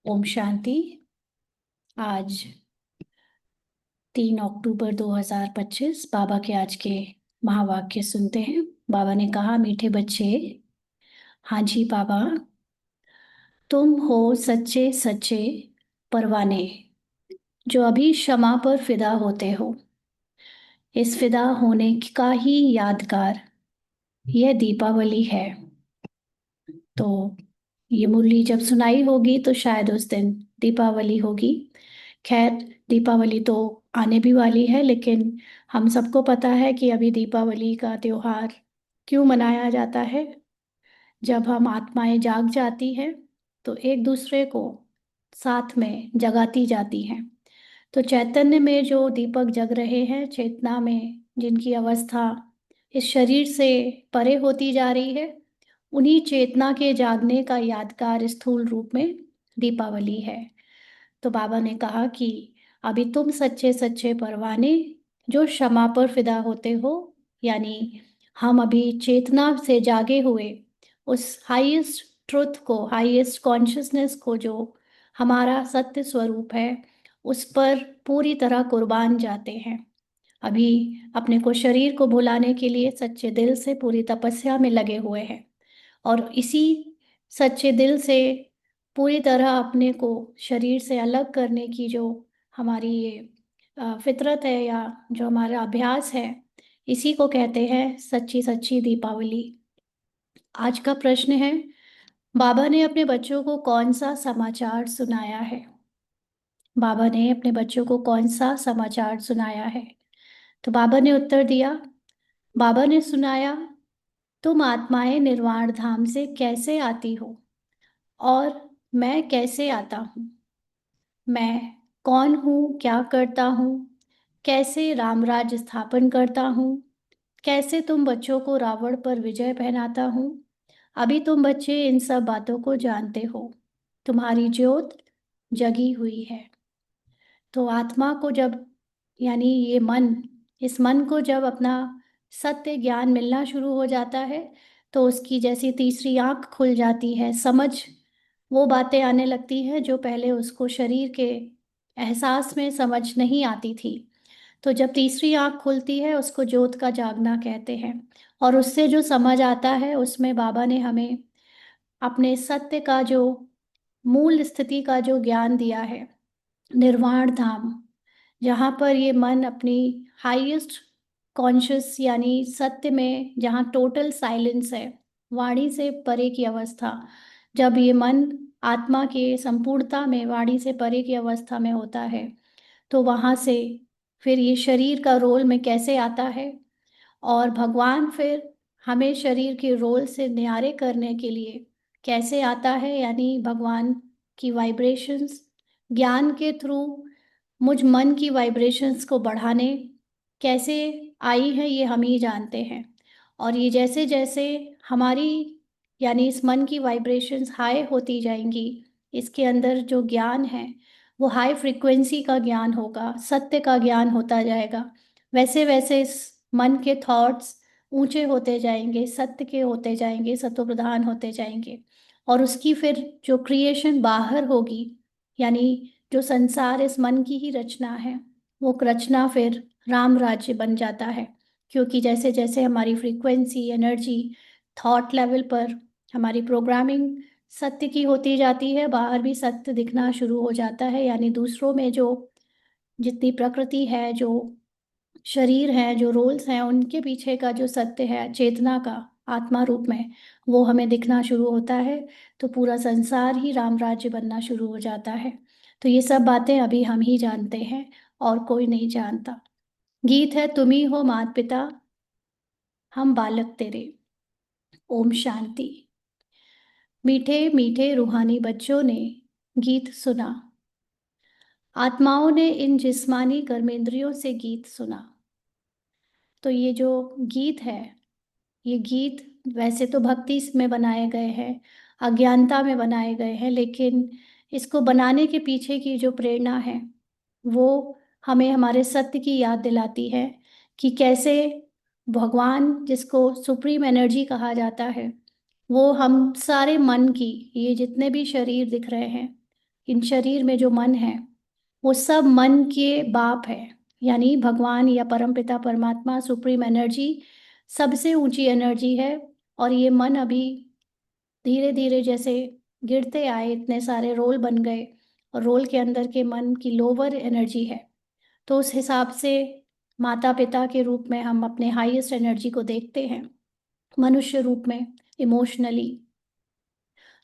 ओम शांति। आज 3 अक्टूबर 2025 बाबा के आज के महावाक्य सुनते हैं। बाबा ने कहा, मीठे बच्चे, हाँ जी बाबा, तुम हो सच्चे सच्चे परवाने जो अभी क्षमा पर फिदा होते हो। इस फिदा होने का ही यादगार यह दीपावली है। तो ये मुरली जब सुनाई होगी तो शायद उस दिन दीपावली होगी। खैर, दीपावली तो आने भी वाली है, लेकिन हम सबको पता है कि अभी दीपावली का त्योहार क्यों मनाया जाता है। जब हम आत्माएं जाग जाती हैं तो एक दूसरे को साथ में जगाती जाती हैं। तो चैतन्य में जो दीपक जग रहे हैं, चेतना में जिनकी अवस्था इस शरीर से परे होती जा रही है, उन्हीं चेतना के जागने का यादगार स्थूल रूप में दीपावली है। तो बाबा ने कहा कि अभी तुम सच्चे सच्चे परवाने जो क्षमा पर फिदा होते हो, यानी हम अभी चेतना से जागे हुए उस हाईएस्ट ट्रुथ को, हाईएस्ट कॉन्शियसनेस को, जो हमारा सत्य स्वरूप है, उस पर पूरी तरह कुर्बान जाते हैं। अभी अपने को, शरीर को भुलाने के लिए सच्चे दिल से पूरी तपस्या में लगे हुए हैं। और इसी सच्चे दिल से पूरी तरह अपने को शरीर से अलग करने की जो हमारी ये फितरत है, या जो हमारा अभ्यास है, इसी को कहते हैं सच्ची सच्ची दीपावली। आज का प्रश्न है, बाबा ने अपने बच्चों को कौन सा समाचार सुनाया है? बाबा ने अपने बच्चों को कौन सा समाचार सुनाया है? तो बाबा ने उत्तर दिया, बाबा ने सुनाया, तुम आत्माएं निर्वाण धाम से कैसे आती हो और मैं कैसे आता हूँ। मैं कौन हूँ, क्या करता हूँ, कैसे रामराज स्थापन करता हूँ, कैसे तुम बच्चों को रावण पर विजय पहनाता हूँ। अभी तुम बच्चे इन सब बातों को जानते हो। तुम्हारी ज्योत जगी हुई है। तो आत्मा को जब, यानी ये मन, इस मन को जब अपना सत्य ज्ञान मिलना शुरू हो जाता है, तो उसकी जैसी तीसरी आंख खुल जाती है, समझ, वो बातें आने लगती हैं जो पहले उसको शरीर के एहसास में समझ नहीं आती थी। तो जब तीसरी आंख खुलती है, उसको ज्योत का जागना कहते हैं। और उससे जो समझ आता है, उसमें बाबा ने हमें अपने सत्य का जो मूल स्थिति का जो ज्ञान दिया है, निर्वाण धाम, जहाँ पर ये मन अपनी हाईएस्ट कॉन्शियस, यानी सत्य में, जहाँ टोटल साइलेंस है, वाणी से परे की अवस्था, जब ये मन आत्मा के संपूर्णता में वाणी से परे की अवस्था में होता है, तो वहाँ से फिर ये शरीर का रोल में कैसे आता है, और भगवान फिर हमें शरीर के रोल से न्यारे करने के लिए कैसे आता है, यानी भगवान की वाइब्रेशंस ज्ञान के थ्रू मुझ मन की वाइब्रेशंस को बढ़ाने कैसे आई है, ये हम ही जानते हैं। और ये जैसे जैसे हमारी, यानी इस मन की वाइब्रेशंस हाई होती जाएंगी, इसके अंदर जो ज्ञान है वो हाई फ्रिक्वेंसी का ज्ञान होगा, सत्य का ज्ञान होता जाएगा। वैसे वैसे इस मन के थॉट्स ऊंचे होते जाएंगे, सत्य के होते जाएंगे, सत्व प्रधान होते जाएंगे। और उसकी फिर जो क्रिएशन बाहर होगी, यानी जो संसार इस मन की ही रचना है, वो रचना फिर राम राज्य बन जाता है। क्योंकि जैसे जैसे हमारी फ्रीक्वेंसी, एनर्जी, थॉट लेवल पर हमारी प्रोग्रामिंग सत्य की होती जाती है, बाहर भी सत्य दिखना शुरू हो जाता है। यानी दूसरों में जो जितनी प्रकृति है, जो शरीर है, जो रोल्स हैं, उनके पीछे का जो सत्य है, चेतना का आत्मा रूप में, वो हमें दिखना शुरू होता है। तो पूरा संसार ही राम राज्य बनना शुरू हो जाता है। तो ये सब बातें अभी हम ही जानते हैं और कोई नहीं जानता। गीत है, तुम ही हो मात पिता, हम बालक तेरे। ओम शांति। मीठे मीठे रूहानी बच्चों ने गीत सुना। आत्माओं ने इन जिस्मानी कर्मेंद्रियों से गीत सुना। तो ये जो गीत है, ये गीत वैसे तो भक्ति में बनाए गए हैं, अज्ञानता में बनाए गए हैं, लेकिन इसको बनाने के पीछे की जो प्रेरणा है, वो हमें हमारे सत्य की याद दिलाती है कि कैसे भगवान, जिसको सुप्रीम एनर्जी कहा जाता है, वो हम सारे मन की, ये जितने भी शरीर दिख रहे हैं, इन शरीर में जो मन है वो सब मन के बाप है। यानी भगवान या परमपिता परमात्मा सुप्रीम एनर्जी सबसे ऊंची एनर्जी है। और ये मन अभी धीरे धीरे जैसे गिरते आए, इतने सारे रोल बन गए, और रोल के अंदर के मन की लोअर एनर्जी है। तो उस हिसाब से माता पिता के रूप में हम अपने हाईएस्ट एनर्जी को देखते हैं, मनुष्य रूप में, इमोशनली।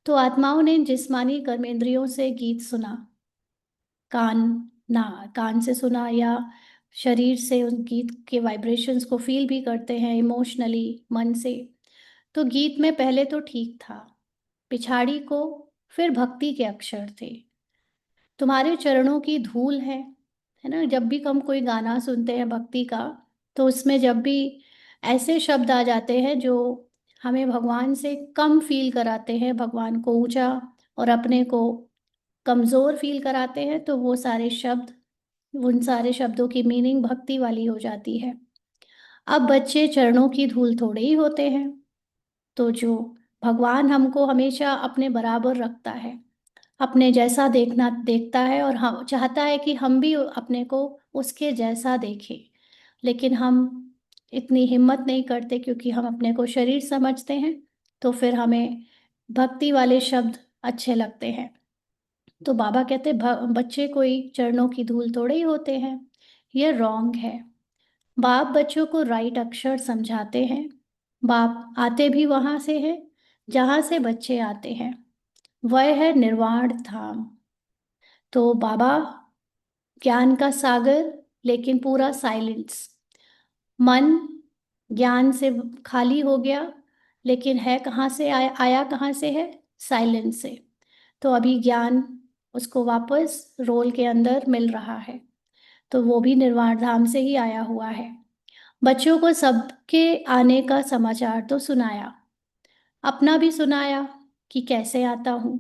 तो आत्माओं ने जिस्मानी कर्मेंद्रियों से गीत सुना, कान, ना कान से सुना या शरीर से उस गीत के वाइब्रेशंस को फील भी करते हैं इमोशनली, मन से। तो गीत में पहले तो ठीक था, पिछाड़ी को फिर भक्ति के अक्षर थे। तुम्हारे चरणों की धूल है ना। जब भी हम कोई गाना सुनते हैं भक्ति का, तो उसमें जब भी ऐसे शब्द आ जाते हैं जो हमें भगवान से कम फील कराते हैं, भगवान को ऊंचा और अपने को कमजोर फील कराते हैं, तो वो सारे शब्द, उन सारे शब्दों की मीनिंग भक्ति वाली हो जाती है। अब बच्चे चरणों की धूल थोड़े ही होते हैं। तो जो भगवान हमको हमेशा अपने बराबर रखता है, अपने जैसा देखना देखता है, और हम चाहता है कि हम भी अपने को उसके जैसा देखें। लेकिन हम इतनी हिम्मत नहीं करते, क्योंकि हम अपने को शरीर समझते हैं। तो फिर हमें भक्ति वाले शब्द अच्छे लगते हैं। तो बाबा कहते बच्चे कोई चरणों की धूल थोड़े ही होते हैं। ये रॉन्ग है। बाप बच्चों को राइट अक्षर समझाते हैं। बाप आते भी वहां से हैं जहां से बच्चे आते हैं, वह है निर्वाण धाम। तो बाबा ज्ञान का सागर, लेकिन पूरा साइलेंस। मन ज्ञान से खाली हो गया, लेकिन है कहाँ से, आया कहाँ से है, साइलेंस से। तो अभी ज्ञान उसको वापस रोल के अंदर मिल रहा है, तो वो भी निर्वाण धाम से ही आया हुआ है। बच्चों को सबके आने का समाचार तो सुनाया, अपना भी सुनाया कि कैसे आता हूँ,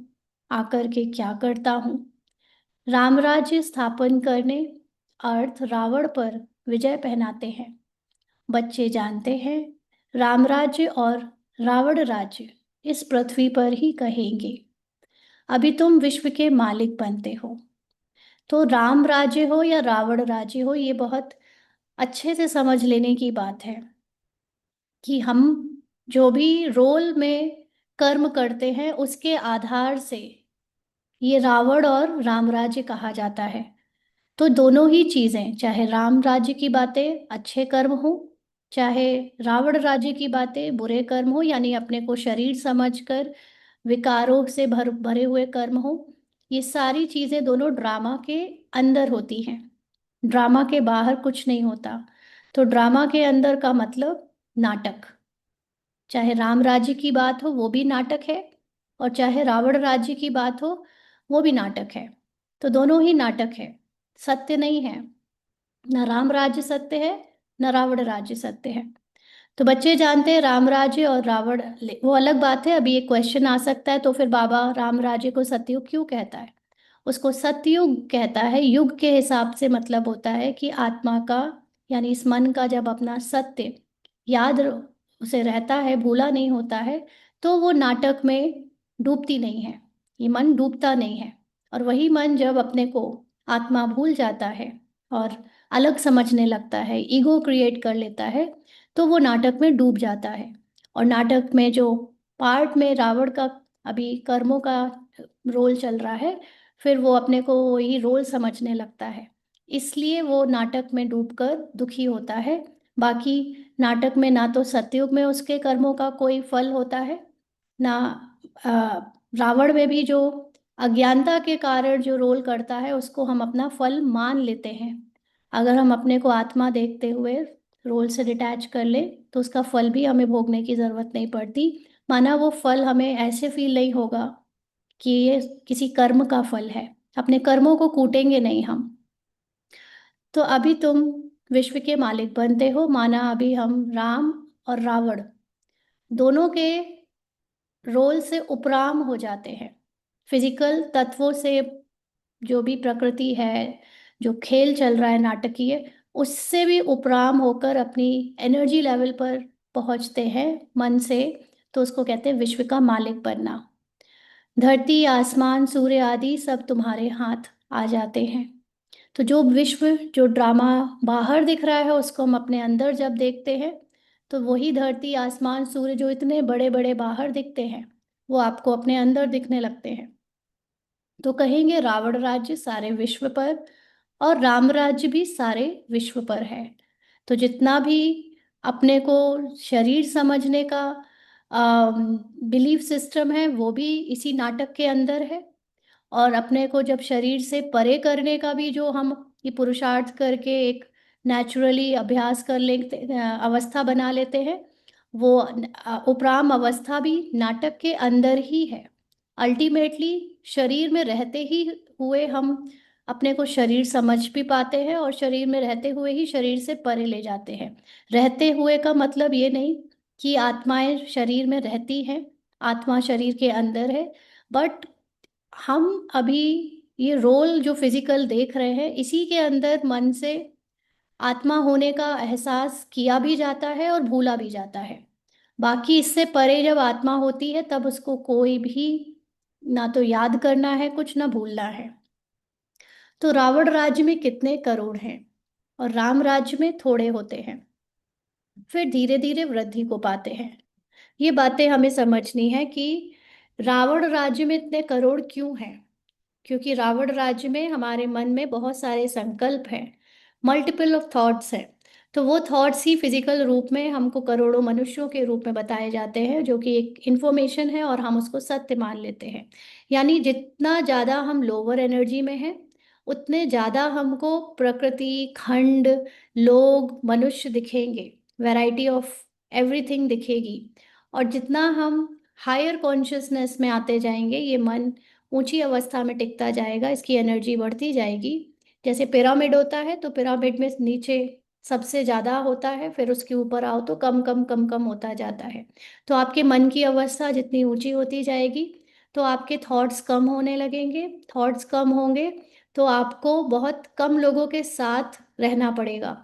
आकर के क्या करता हूँ। रामराज्य स्थापन करने अर्थ रावण पर विजय पहनाते हैं। बच्चे जानते हैं रामराज्य और रावण राज्य इस पृथ्वी पर ही कहेंगे। अभी तुम विश्व के मालिक बनते हो। तो राम राज्य हो या रावण राज्य हो, ये बहुत अच्छे से समझ लेने की बात है कि हम जो भी रोल में कर्म करते हैं उसके आधार से ये रावण और राम राज्य कहा जाता है। तो दोनों ही चीजें, चाहे राम राज्य की बातें अच्छे कर्म हो, चाहे रावण राज्य की बातें बुरे कर्म हो, यानी अपने को शरीर समझकर विकारों से भरे हुए कर्म हो, ये सारी चीजें दोनों ड्रामा के अंदर होती हैं। ड्रामा के बाहर कुछ नहीं होता। तो ड्रामा के अंदर का मतलब नाटक। चाहे राम राज्य की बात हो वो भी नाटक है, और चाहे रावण राज्य की बात हो वो भी नाटक है। तो दोनों ही नाटक है, सत्य नहीं है। न राम राज्य सत्य है, न रावण राज्य सत्य है। तो बच्चे जानते हैं राम राज्य और रावण, वो अलग बात है। अभी एक क्वेश्चन आ सकता है, तो फिर बाबा राम राज्य को सतयुग क्यों कहता है? उसको सतयुग कहता है, युग के हिसाब से मतलब होता है कि आत्मा का, यानी इस मन का जब अपना सत्य याद उसे रहता है, भूला नहीं होता है, तो वो नाटक में डूबती नहीं है, ये मन डूबता नहीं है। और वही मन जब अपने को आत्मा भूल जाता है और अलग समझने लगता है, ईगो क्रिएट कर लेता है, तो वो नाटक में डूब जाता है। और नाटक में जो पार्ट में रावण का अभी कर्मों का रोल चल रहा है, फिर वो अपने को वही रोल समझने लगता है, इसलिए वो नाटक में डूबकर दुखी होता है। बाकी नाटक में ना तो सतयुग में उसके कर्मों का कोई फल होता है, ना अ, रावण में भी जो अज्ञानता के कारण जो रोल करता है उसको हम अपना फल मान लेते हैं। अगर हम अपने को आत्मा देखते हुए रोल से डिटैच कर ले, तो उसका फल भी हमें भोगने की जरूरत नहीं पड़ती। माना वो फल हमें ऐसे फील नहीं होगा कि ये किसी कर्म का फल है, अपने कर्मों को कूटेंगे नहीं हम। तो अभी तुम विश्व के मालिक बनते हो, माना अभी हम राम और रावण दोनों के रोल से उपराम हो जाते हैं। फिजिकल तत्वों से, जो भी प्रकृति है, जो खेल चल रहा है नाटकीय, उससे भी उपराम होकर अपनी एनर्जी लेवल पर पहुंचते हैं मन से। तो उसको कहते हैं विश्व का मालिक बनना। धरती आसमान सूर्य आदि सब तुम्हारे हाथ आ जाते हैं। तो जो विश्व, जो ड्रामा बाहर दिख रहा है, उसको हम अपने अंदर जब देखते हैं, तो वही धरती आसमान सूर्य जो इतने बड़े बड़े बाहर दिखते हैं, वो आपको अपने अंदर दिखने लगते हैं। तो कहेंगे रावण राज्य सारे विश्व पर और राम राज्य भी सारे विश्व पर है। तो जितना भी अपने को शरीर समझने का बिलीफ सिस्टम है, वो भी इसी नाटक के अंदर है। और अपने को जब शरीर से परे करने का भी जो हम ये पुरुषार्थ करके एक नेचुरली अभ्यास कर लेते, अवस्था बना लेते हैं, वो उपराम अवस्था भी नाटक के अंदर ही है। अल्टीमेटली शरीर में रहते ही हुए हम अपने को शरीर समझ भी पाते हैं, और शरीर में रहते हुए ही शरीर से परे ले जाते हैं। रहते हुए का मतलब ये नहीं कि आत्माएं शरीर में रहती हैं, आत्मा शरीर के अंदर है, बट हम अभी ये रोल जो फिजिकल देख रहे हैं, इसी के अंदर मन से आत्मा होने का एहसास किया भी जाता है और भूला भी जाता है। बाकी इससे परे जब आत्मा होती है, तब उसको कोई भी ना तो याद करना है कुछ, ना भूलना है। तो रावण राज्य में कितने करोड़ हैं और राम राज्य में थोड़े होते हैं, फिर धीरे धीरे वृद्धि को पाते हैं। ये बातें हमें समझनी है कि रावण राज्य में इतने करोड़ क्यों हैं। क्योंकि रावण राज्य में हमारे मन में बहुत सारे संकल्प हैं, मल्टीपल ऑफ थॉट्स हैं। तो वो थॉट्स ही फिजिकल रूप में हमको करोड़ों मनुष्यों के रूप में बताए जाते हैं, जो कि एक इंफॉर्मेशन है और हम उसको सत्य मान लेते हैं। यानी जितना ज़्यादा हम लोअर एनर्जी में हैं, उतने ज़्यादा हमको प्रकृति, खंड, लोग, मनुष्य दिखेंगे, वैरायटी ऑफ एवरीथिंग दिखेगी। और जितना हम हायर कॉन्शियसनेस में आते जाएंगे, ये मन ऊंची अवस्था में टिकता जाएगा, इसकी एनर्जी बढ़ती जाएगी। जैसे पिरामिड होता है, तो पिरामिड में नीचे सबसे ज़्यादा होता है, फिर उसके ऊपर आओ तो कम कम कम कम होता जाता है। तो आपके मन की अवस्था जितनी ऊंची होती जाएगी, तो आपके थॉट्स कम होने लगेंगे। थॉट्स कम होंगे तो आपको बहुत कम लोगों के साथ रहना पड़ेगा,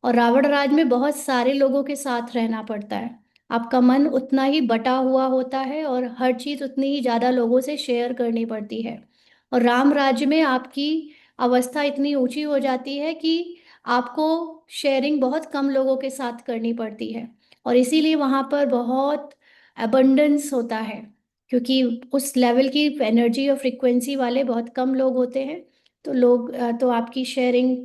और रावण राज में बहुत सारे लोगों के साथ रहना पड़ता है। आपका मन उतना ही बटा हुआ होता है और हर चीज उतनी ही ज्यादा लोगों से शेयर करनी पड़ती है। और राम राज्य में आपकी अवस्था इतनी ऊंची हो जाती है कि आपको शेयरिंग बहुत कम लोगों के साथ करनी पड़ती है, और इसीलिए वहां पर बहुत अबंडेंस होता है, क्योंकि उस लेवल की एनर्जी और फ्रिक्वेंसी वाले बहुत कम लोग होते हैं। तो तो आपकी शेयरिंग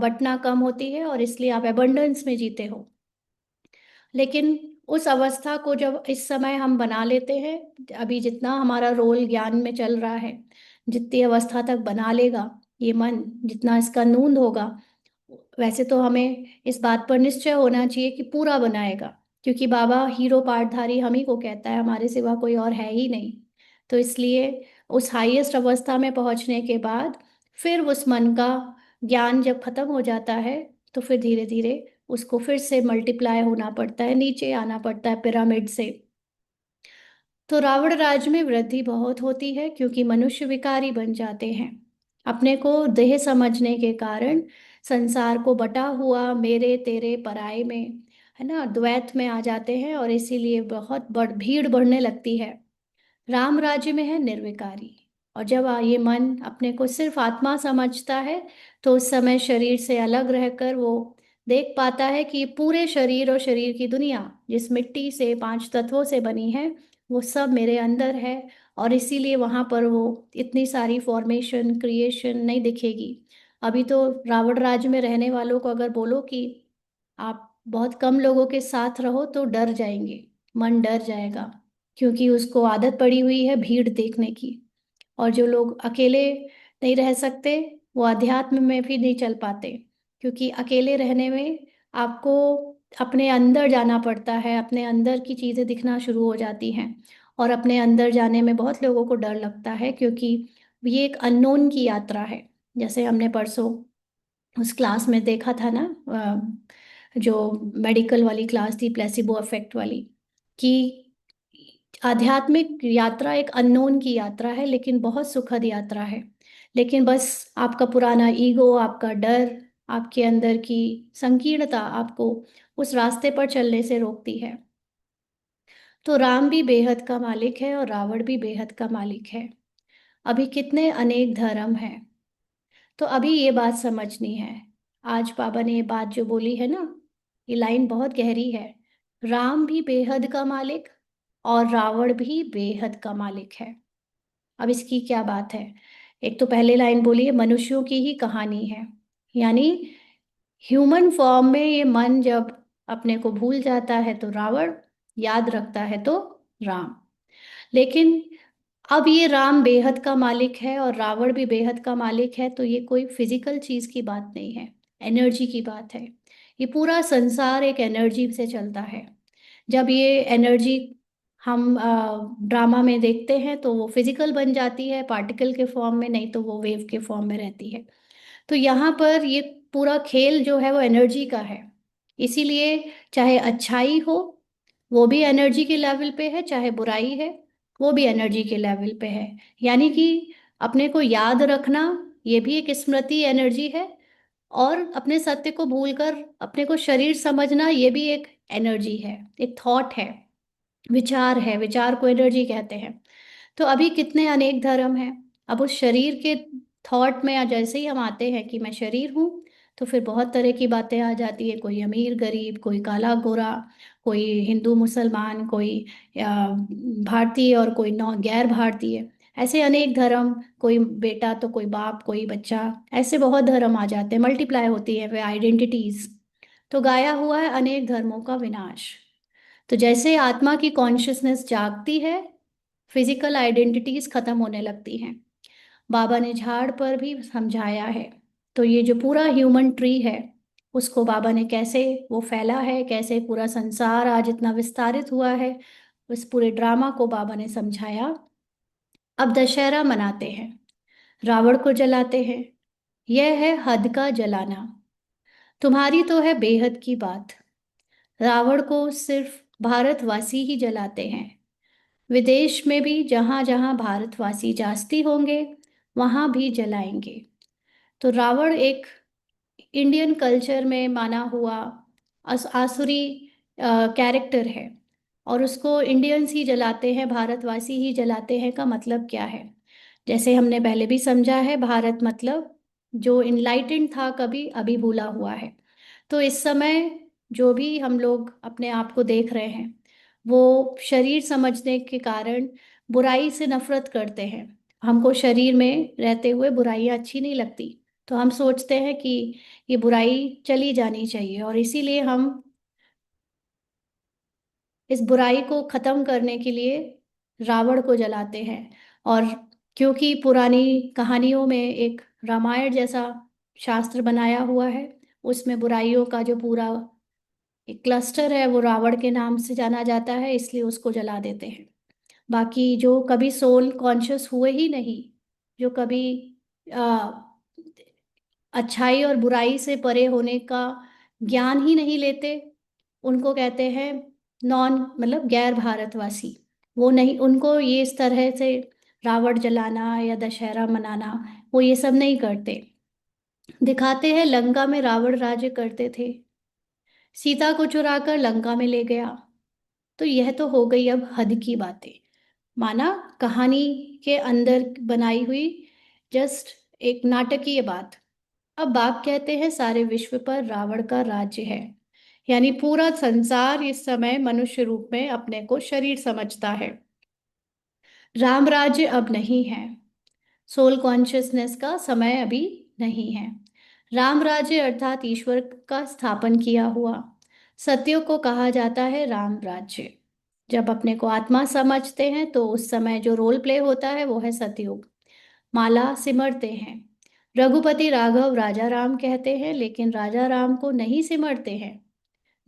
बटना कम होती है, और इसलिए आप एबंडेंस में जीते हो। लेकिन उस अवस्था को जब इस समय हम बना लेते हैं, अभी जितना हमारा रोल ज्ञान में चल रहा है, जितनी अवस्था तक बना लेगा ये मन, जितना इसका नूंद होगा, वैसे तो हमें इस बात पर निश्चय होना चाहिए कि पूरा बनाएगा, क्योंकि बाबा हीरो पार्टधारी हम ही को कहता है, हमारे सिवा कोई और है ही नहीं। तो इसलिए उस हाईएस्ट अवस्था में पहुंचने के बाद फिर उस मन का ज्ञान जब खत्म हो जाता है, तो फिर धीरे धीरे उसको फिर से मल्टीप्लाई होना पड़ता है, नीचे आना पड़ता है पिरामिड से। तो रावण राज्य में वृद्धि बहुत होती है, क्योंकि मनुष्य विकारी बन जाते हैं। अपने को देह समझने के कारण संसार को बटा हुआ मेरे तेरे पराये में, है ना, द्वैत में आ जाते हैं, और इसीलिए बहुत भीड़ बढ़ने लगती है। राम राज्य में है निर्विकारी। और जब ये मन अपने को सिर्फ आत्मा समझता है, तो उस समय शरीर से अलग रहकर वो देख पाता है कि पूरे शरीर और शरीर की दुनिया जिस मिट्टी से, पांच तत्वों से बनी है, वो सब मेरे अंदर है। और इसीलिए वहां पर वो इतनी सारी फॉर्मेशन, क्रिएशन नहीं दिखेगी। अभी तो रावण राज्य में रहने वालों को अगर बोलो कि आप बहुत कम लोगों के साथ रहो, तो डर जाएंगे, मन डर जाएगा, क्योंकि उसको आदत पड़ी हुई है भीड़ देखने की। और जो लोग अकेले नहीं रह सकते, वो अध्यात्म में भी नहीं चल पाते, क्योंकि अकेले रहने में आपको अपने अंदर जाना पड़ता है, अपने अंदर की चीज़ें दिखना शुरू हो जाती हैं। और अपने अंदर जाने में बहुत लोगों को डर लगता है, क्योंकि ये एक अननोन की यात्रा है। जैसे हमने परसों उस क्लास में देखा था ना, जो मेडिकल वाली क्लास थी, प्लेसिबो इफेक्ट वाली, कि आध्यात्मिक यात्रा एक अननोन की यात्रा है, लेकिन बहुत सुखद यात्रा है। लेकिन बस आपका पुराना ईगो, आपका डर, आपके अंदर की संकीर्णता आपको उस रास्ते पर चलने से रोकती है। तो राम भी बेहद का मालिक है और रावण भी बेहद का मालिक है। अभी कितने अनेक धर्म हैं। तो अभी ये बात समझनी है। आज बाबा ने ये बात जो बोली है ना, ये लाइन बहुत गहरी है। राम भी बेहद का मालिक और रावण भी बेहद का मालिक है। अब इसकी क्या बात है? एक तो पहले लाइन बोली है मनुष्यों की ही कहानी है, यानी ह्यूमन फॉर्म में ये मन जब अपने को भूल जाता है तो रावण, याद रखता है तो राम। लेकिन अब ये राम बेहद का मालिक है और रावण भी बेहद का मालिक है, तो ये कोई फिजिकल चीज की बात नहीं है, एनर्जी की बात है। ये पूरा संसार एक एनर्जी से चलता है। जब ये एनर्जी हम ड्रामा में देखते हैं तो वो फिजिकल बन जाती है पार्टिकल के फॉर्म में, नहीं तो वो वेव के फॉर्म में रहती है। तो यहाँ पर ये पूरा खेल जो है वो एनर्जी का है। इसीलिए चाहे अच्छाई हो वो भी एनर्जी के लेवल पे है, चाहे बुराई है वो भी एनर्जी के लेवल पे है। यानी कि अपने को याद रखना ये भी एक स्मृति एनर्जी है, और अपने सत्य को भूलकर अपने को शरीर समझना ये भी एक एनर्जी है, एक थॉट है, विचार है। विचार को एनर्जी कहते हैं। तो अभी कितने अनेक धर्म हैं। अब उस शरीर के थॉट में जैसे ही हम आते हैं कि मैं शरीर हूँ, तो फिर बहुत तरह की बातें आ जाती है। कोई अमीर गरीब, कोई काला गोरा, कोई हिंदू मुसलमान, कोई भारतीय और कोई नौ गैर भारतीय, ऐसे अनेक धर्म। कोई बेटा तो कोई बाप, कोई बच्चा, ऐसे बहुत धर्म आ जाते हैं, मल्टीप्लाई होती है वे आइडेंटिटीज। तो गाया हुआ है अनेक धर्मों का विनाश। तो जैसे आत्मा की कॉन्शियसनेस जागती है, फिजिकल आइडेंटिटीज खत्म होने लगती हैं। बाबा ने झाड़ पर भी समझाया है। तो ये जो पूरा ह्यूमन ट्री है उसको बाबा ने कैसे वो फैला है, कैसे पूरा संसार आज इतना विस्तारित हुआ है, उस पूरे ड्रामा को बाबा ने समझाया। अब दशहरा मनाते हैं, रावण को जलाते हैं। यह है हद का जलाना। तुम्हारी तो है बेहद की बात। रावण को सिर्फ भारतवासी ही जलाते हैं। विदेश में भी जहां जहां भारतवासी जास्ती होंगे वहां भी जलाएंगे। तो रावण एक इंडियन कल्चर में माना हुआ आसुरी कैरेक्टर है, और उसको इंडियंस ही जलाते हैं, भारतवासी ही जलाते हैं का मतलब क्या है? जैसे हमने पहले भी समझा है, भारत मतलब जो इनलाइटेंड था कभी, अभी भूला हुआ है। तो इस समय जो भी हम लोग अपने आप को देख रहे हैं वो शरीर समझने के कारण बुराई से नफरत करते हैं। हमको शरीर में रहते हुए बुराइयां अच्छी नहीं लगती, तो हम सोचते हैं कि ये बुराई चली जानी चाहिए, और इसीलिए हम इस बुराई को खत्म करने के लिए रावण को जलाते हैं। और क्योंकि पुरानी कहानियों में एक रामायण जैसा शास्त्र बनाया हुआ है, उसमें बुराइयों का जो पूरा एक क्लस्टर है वो रावण के नाम से जाना जाता है, इसलिए उसको जला देते हैं। बाकी जो कभी सोल कॉन्शियस हुए ही नहीं, जो कभी आ, अच्छाई और बुराई से परे होने का ज्ञान ही नहीं लेते, उनको कहते हैं नॉन, मतलब गैर भारतवासी। वो नहीं, उनको ये इस तरह से रावण जलाना या दशहरा मनाना, वो ये सब नहीं करते। दिखाते हैं लंका में रावण राज्य करते थे, सीता को चुराकर लंका में ले गया। तो यह तो हो गई अब हद की बातें, माना कहानी के अंदर बनाई हुई जस्ट एक नाटकीय बात। अब बाप कहते हैं सारे विश्व पर रावण का राज्य है, यानी पूरा संसार इस समय मनुष्य रूप में अपने को शरीर समझता है। राम राज्य अब नहीं है, सोल कॉन्शियसनेस का समय अभी नहीं है। राम राज्य अर्थात ईश्वर का स्थापन किया हुआ सत्यों को कहा जाता है राम राज्य। जब अपने को आत्मा समझते हैं तो उस समय जो रोल प्ले होता है वो है सतयुग। माला सिमरते हैं, रघुपति राघव राजा राम कहते हैं, लेकिन राजा राम को नहीं सिमरते हैं।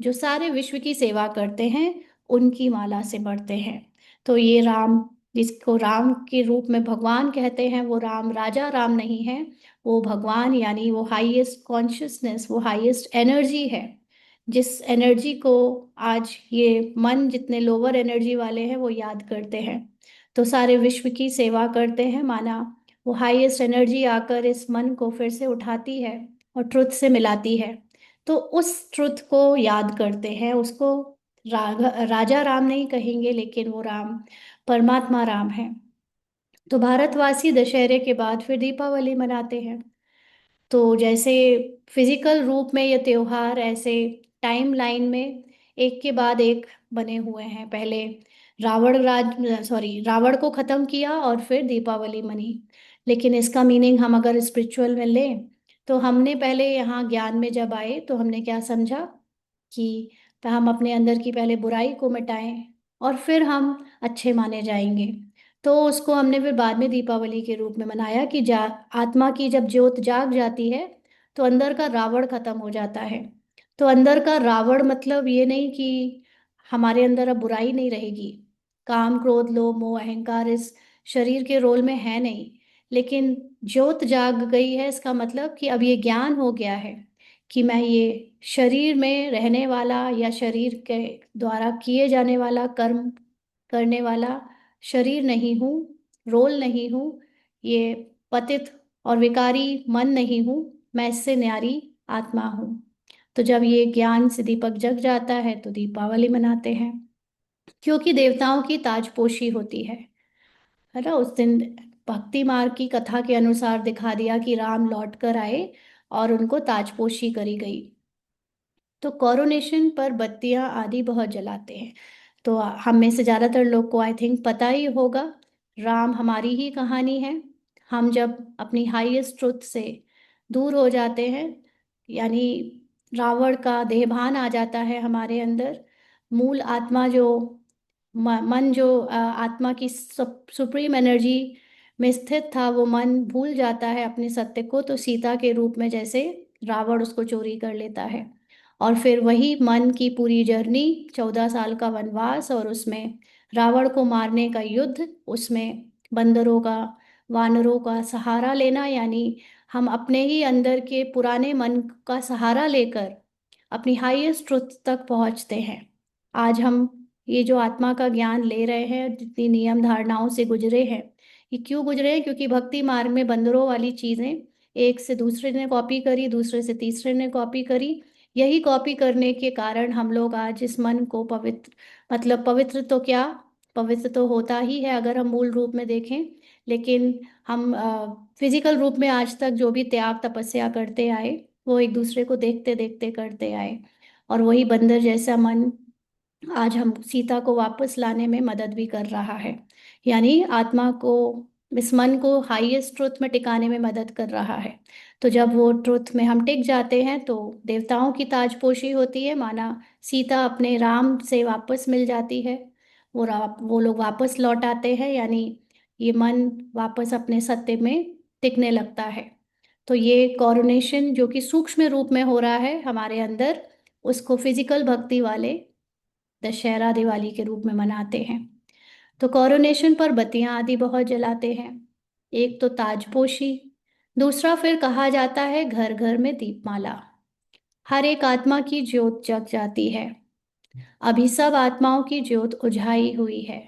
जो सारे विश्व की सेवा करते हैं उनकी माला सिमरते हैं। तो ये राम, जिसको राम के रूप में भगवान कहते हैं, वो राम राजा राम नहीं है, वो भगवान, यानी वो हाईएस्ट कॉन्शियसनेस, वो हाईएस्ट एनर्जी है। जिस एनर्जी को आज ये मन जितने लोअर एनर्जी वाले हैं वो याद करते हैं, तो सारे विश्व की सेवा करते हैं, माना वो हाईएस्ट एनर्जी आकर इस मन को फिर से उठाती है और ट्रुथ से मिलाती है। तो उस ट्रुथ को याद करते हैं, उसको राजा राम नहीं कहेंगे, लेकिन वो राम परमात्मा राम है। तो भारतवासी दशहरे के बाद फिर दीपावली मनाते हैं। तो जैसे फिजिकल रूप में ये त्योहार ऐसे टाइम लाइन में एक के बाद एक बने हुए हैं। पहले रावण को खत्म किया और फिर दीपावली मनी। लेकिन इसका मीनिंग हम अगर स्पिरिचुअल में लें, तो हमने पहले यहाँ ज्ञान में जब आए तो हमने क्या समझा कि हम अपने अंदर की पहले बुराई को मिटाएं और फिर हम अच्छे माने जाएंगे। तो उसको हमने फिर बाद में दीपावली के रूप में मनाया कि आत्मा की जब ज्योत जाग जाती है तो अंदर का रावण खत्म हो जाता है। तो अंदर का रावण मतलब ये नहीं कि हमारे अंदर अब बुराई नहीं रहेगी। काम क्रोध लोभ मोह अहंकार इस शरीर के रोल में है नहीं। लेकिन ज्योत जाग गई है, इसका मतलब कि अब ये ज्ञान हो गया है कि मैं ये शरीर में रहने वाला या शरीर के द्वारा किए जाने वाला कर्म करने वाला शरीर नहीं हूँ, रोल नहीं हूँ, ये पतित और विकारी मन नहीं हूँ, मैं इससे न्यारी आत्मा हूँ। तो जब ये ज्ञान से दीपक जग जाता है तो दीपावली मनाते हैं, क्योंकि देवताओं की ताजपोशी होती है ना। उस दिन भक्ति मार्ग की कथा के अनुसार दिखा दिया कि राम लौट कर आए और उनको ताजपोशी करी गई। तो कोरोनेशन पर बत्तियां आदि बहुत जलाते हैं। तो हम में से ज़्यादातर लोग को आई थिंक पता ही होगा, राम हमारी ही कहानी है। हम जब अपनी हाईएस्ट ट्रुथ से दूर हो जाते हैं, यानी रावण का देहभान आ जाता है हमारे अंदर, मूल आत्मा जो मन जो आत्मा की सुप्रीम एनर्जी में स्थित था, वो मन भूल जाता है अपने सत्य को। तो सीता के रूप में जैसे रावण उसको चोरी कर लेता है, और फिर वही मन की पूरी जर्नी, 14 साल का वनवास और उसमें रावण को मारने का युद्ध, उसमें बंदरों का वानरों का सहारा लेना, यानी हम अपने ही अंदर के पुराने मन का सहारा लेकर अपनी हाईएस्ट ट्रुथ तक पहुंचते हैं। आज हम ये जो आत्मा का ज्ञान ले रहे हैं, जितनी नियम धारणाओं से गुजरे हैं, ये क्यों गुजरे हैं? क्योंकि भक्ति मार्ग में बंदरों वाली चीजें एक से दूसरे ने कॉपी करी, दूसरे से तीसरे ने कॉपी करी। यही कॉपी करने के कारण हम लोग आज इस मन को पवित्र, मतलब पवित्र तो क्या, पवित्र तो होता ही है अगर हम मूल रूप में देखें। लेकिन हम फिजिकल रूप में आज तक जो भी त्याग तपस्या करते आए, वो एक दूसरे को देखते देखते करते आए। और वही बंदर जैसा मन आज हम सीता को वापस लाने में मदद भी कर रहा है, यानी आत्मा को, इस मन को हाईएस्ट ट्रुथ में टिकाने में मदद कर रहा है। तो जब वो ट्रुथ में हम टिक जाते हैं तो देवताओं की ताजपोशी होती है, माना सीता अपने राम से वापस मिल जाती है। वो लोग वापस लौट आते हैं, यानी ये मन वापस अपने सत्य में टिकने लगता है। तो ये कॉरोनेशन जो कि सूक्ष्म रूप में हो रहा है हमारे अंदर, उसको फिजिकल भक्ति वाले दशहरा दिवाली के रूप में मनाते हैं। तो कोरोनेशन पर बत्तियां आदि बहुत जलाते हैं। एक तो ताजपोशी, दूसरा फिर कहा जाता है घर घर में दीपमाला। हर एक आत्मा की ज्योत जग जाती है। अभी सब आत्माओं की ज्योत उझाई हुई है।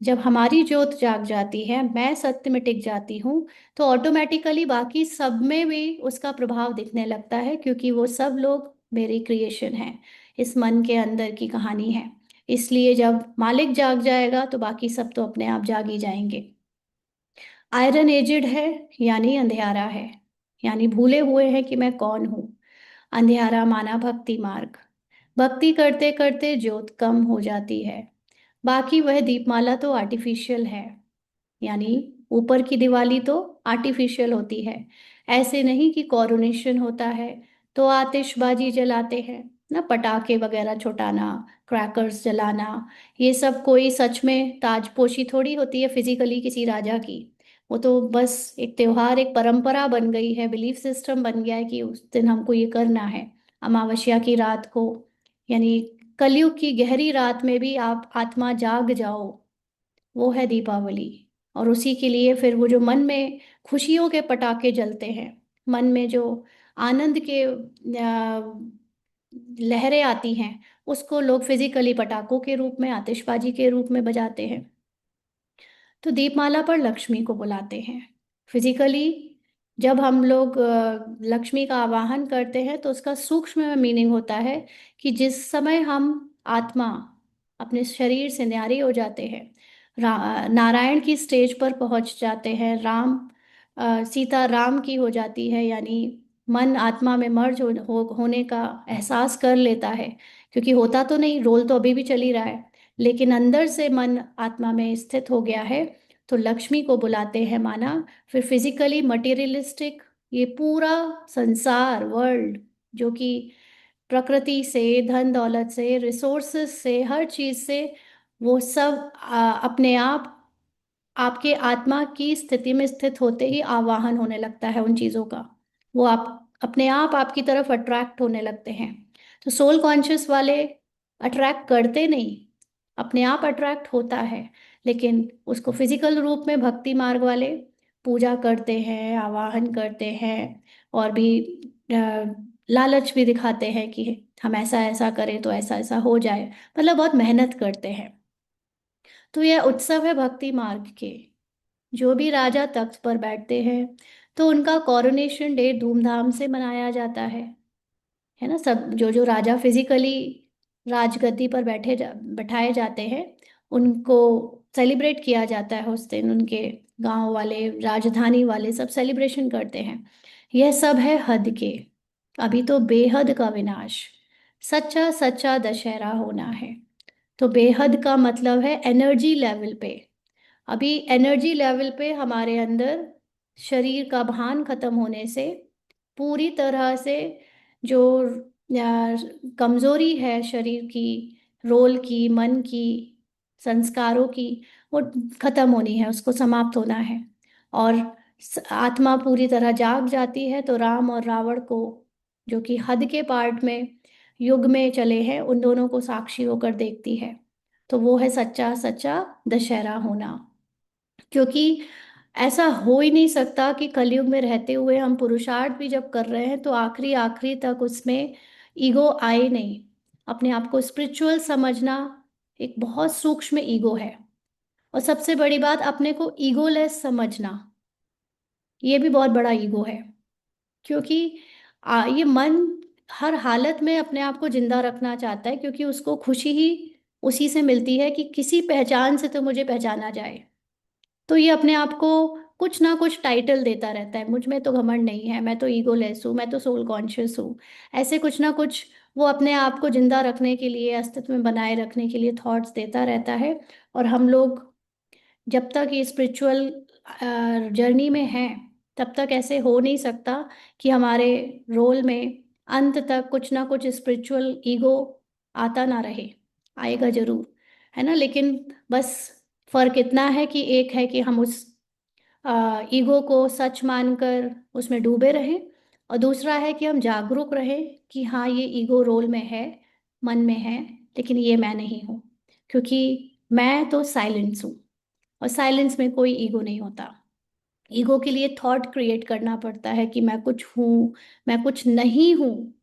जब हमारी ज्योत जाग जाती है, मैं सत्य में टिक जाती हूँ, तो ऑटोमेटिकली बाकी सब में भी उसका प्रभाव दिखने लगता है, क्योंकि वो सब लोग मेरी क्रिएशन है, इस मन के अंदर की कहानी है। इसलिए जब मालिक जाग जाएगा तो बाकी सब तो अपने आप जाग ही जाएंगे। आयरन एजिड है, यानी अंधियारा है, यानी भूले हुए हैं कि मैं कौन हूँ। अंधियारा माना भक्ति मार्ग। भक्ति करते करते ज्योत कम हो जाती है। बाकी वह दीपमाला तो आर्टिफिशियल है, यानी ऊपर की दिवाली तो आर्टिफिशियल होती है। ऐसे नहीं कि कोरोनेशन होता है तो आतिशबाजी जलाते हैं ना, पटाखे वगैरह छुटाना, क्रैकर्स जलाना, ये सब कोई सच में ताजपोशी थोड़ी होती है फिजिकली किसी राजा की। वो तो बस एक त्योहार, एक परंपरा बन गई है, बिलीफ सिस्टम बन गया है कि उस दिन हमको ये करना है। अमावस्या की रात को, यानी कलयुग की गहरी रात में भी आप आत्मा जाग जाओ, वो है दीपावली। और उसी के लिए फिर वो जो मन में खुशियों के पटाखे जलते हैं, मन में जो आनंद के लहरें आती हैं, उसको लोग फिजिकली पटाखों के रूप में, आतिशबाजी के रूप में बजाते हैं। तो दीपमाला पर लक्ष्मी को बुलाते हैं। फिजिकली जब हम लोग लक्ष्मी का आवाहन करते हैं तो उसका सूक्ष्म में मीनिंग होता है कि जिस समय हम आत्मा अपने शरीर से न्यारे हो जाते हैं, नारायण की स्टेज पर पहुंच जाते हैं, सीता राम की हो जाती है, यानी मन आत्मा में मर्ज होने का एहसास कर लेता है। क्योंकि होता तो नहीं, रोल तो अभी भी चल ही रहा है, लेकिन अंदर से मन आत्मा में स्थित हो गया है। तो लक्ष्मी को बुलाते हैं माना। फिर फिजिकली मटेरियलिस्टिक ये पूरा संसार वर्ल्ड, जो कि प्रकृति से, धन दौलत से, रिसोर्सेस से, हर चीज से, वो सब अपने आप आपके आत्मा की स्थिति में स्थित होते ही आवाहन होने लगता है उन चीजों का। वो आप अपने आप आपकी तरफ अट्रैक्ट होने लगते हैं। तो सोल कॉन्शियस वाले अट्रैक्ट करते नहीं, अपने आप अट्रैक्ट होता है। लेकिन उसको फिजिकल रूप में भक्ति मार्ग वाले पूजा करते हैं, आवाहन करते हैं, और भी लालच भी दिखाते हैं कि हम ऐसा ऐसा करें तो ऐसा ऐसा हो जाए, मतलब बहुत मेहनत करते हैं। तो यह उत्सव है भक्ति मार्ग के। जो भी राजा तख्त पर बैठते हैं तो उनका कॉरोनेशन डे धूमधाम से मनाया जाता है ना। सब जो जो राजा फिजिकली राजगद्दी पर बैठाए जाते हैं, उनको सेलिब्रेट किया जाता है उस दिन। उनके गांव वाले, राजधानी वाले सब सेलिब्रेशन करते हैं। यह सब है हद के। अभी तो बेहद का विनाश, सच्चा सच्चा दशहरा होना है। तो बेहद का मतलब है एनर्जी लेवल पे। अभी एनर्जी लेवल पे हमारे अंदर शरीर का भान खत्म होने से पूरी तरह से जो कमजोरी है शरीर की, रोल की, मन की, संस्कारों की, वो खत्म होनी है, उसको समाप्त होना है। और आत्मा पूरी तरह जाग जाती है तो राम और रावण को, जो कि हद के पार्ट में युग में चले हैं, उन दोनों को साक्षी होकर देखती है। तो वो है सच्चा सच्चा दशहरा होना। क्योंकि ऐसा हो ही नहीं सकता कि कलयुग में रहते हुए हम पुरुषार्थ भी जब कर रहे हैं तो आखिरी आखिरी तक उसमें ईगो आए नहीं। अपने आप को स्पिरिचुअल समझना एक बहुत सूक्ष्म ईगो है। और सबसे बड़ी बात, अपने को ईगोलेस समझना, ये भी बहुत बड़ा ईगो है। क्योंकि ये मन हर हालत में अपने आप को जिंदा रखना चाहता है, क्योंकि उसको खुशी ही उसी से मिलती है कि किसी पहचान से तो मुझे पहचाना जाए। तो ये अपने आप को कुछ ना कुछ टाइटल देता रहता है, मुझ में तो घमंड नहीं है, मैं तो ईगोलेस हूँ, मैं तो सोल कॉन्शियस हूँ। ऐसे कुछ ना कुछ वो अपने आप को जिंदा रखने के लिए, अस्तित्व में बनाए रखने के लिए थॉट्स देता रहता है। और हम लोग जब तक ये स्पिरिचुअल जर्नी में हैं, तब तक ऐसे हो नहीं सकता कि हमारे रोल में अंत तक कुछ ना कुछ स्पिरिचुअल ईगो आता ना रहे। आएगा जरूर, है ना। लेकिन बस फर्क इतना है कि एक है कि हम उस ईगो को सच मानकर उसमें डूबे रहें, और दूसरा है कि हम जागरूक रहें कि हाँ, ये ईगो रोल में है, मन में है, लेकिन ये मैं नहीं हूँ। क्योंकि मैं तो साइलेंस हूँ, और साइलेंस में कोई ईगो नहीं होता। ईगो के लिए थॉट क्रिएट करना पड़ता है कि मैं कुछ हूँ, मैं कुछ नहीं हूँ।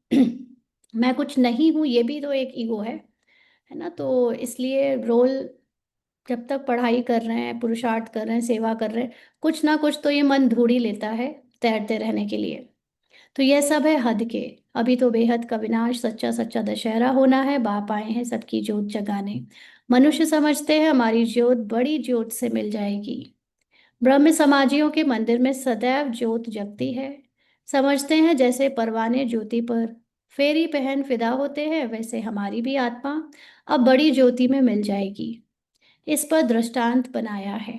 मैं कुछ नहीं हूँ, ये भी तो एक ईगो है ना। तो इसलिए रोल, जब तक पढ़ाई कर रहे हैं, पुरुषार्थ कर रहे हैं, सेवा कर रहे हैं, कुछ ना कुछ तो ये मन ढूंढ ही लेता है तैरते रहने के लिए। तो यह सब है हद के। अभी तो बेहद का विनाश, सच्चा सच्चा दशहरा होना है। बाप आए हैं सबकी जोत जगाने। मनुष्य समझते हैं हमारी ज्योत बड़ी ज्योत से मिल जाएगी। ब्रह्म समाजियों के मंदिर में सदैव ज्योत जगती है। समझते हैं जैसे परवाने ज्योति पर फेरी पहन फिदा होते हैं, वैसे हमारी भी आत्मा अब बड़ी ज्योति में मिल जाएगी। इस पर दृष्टांत बनाया है।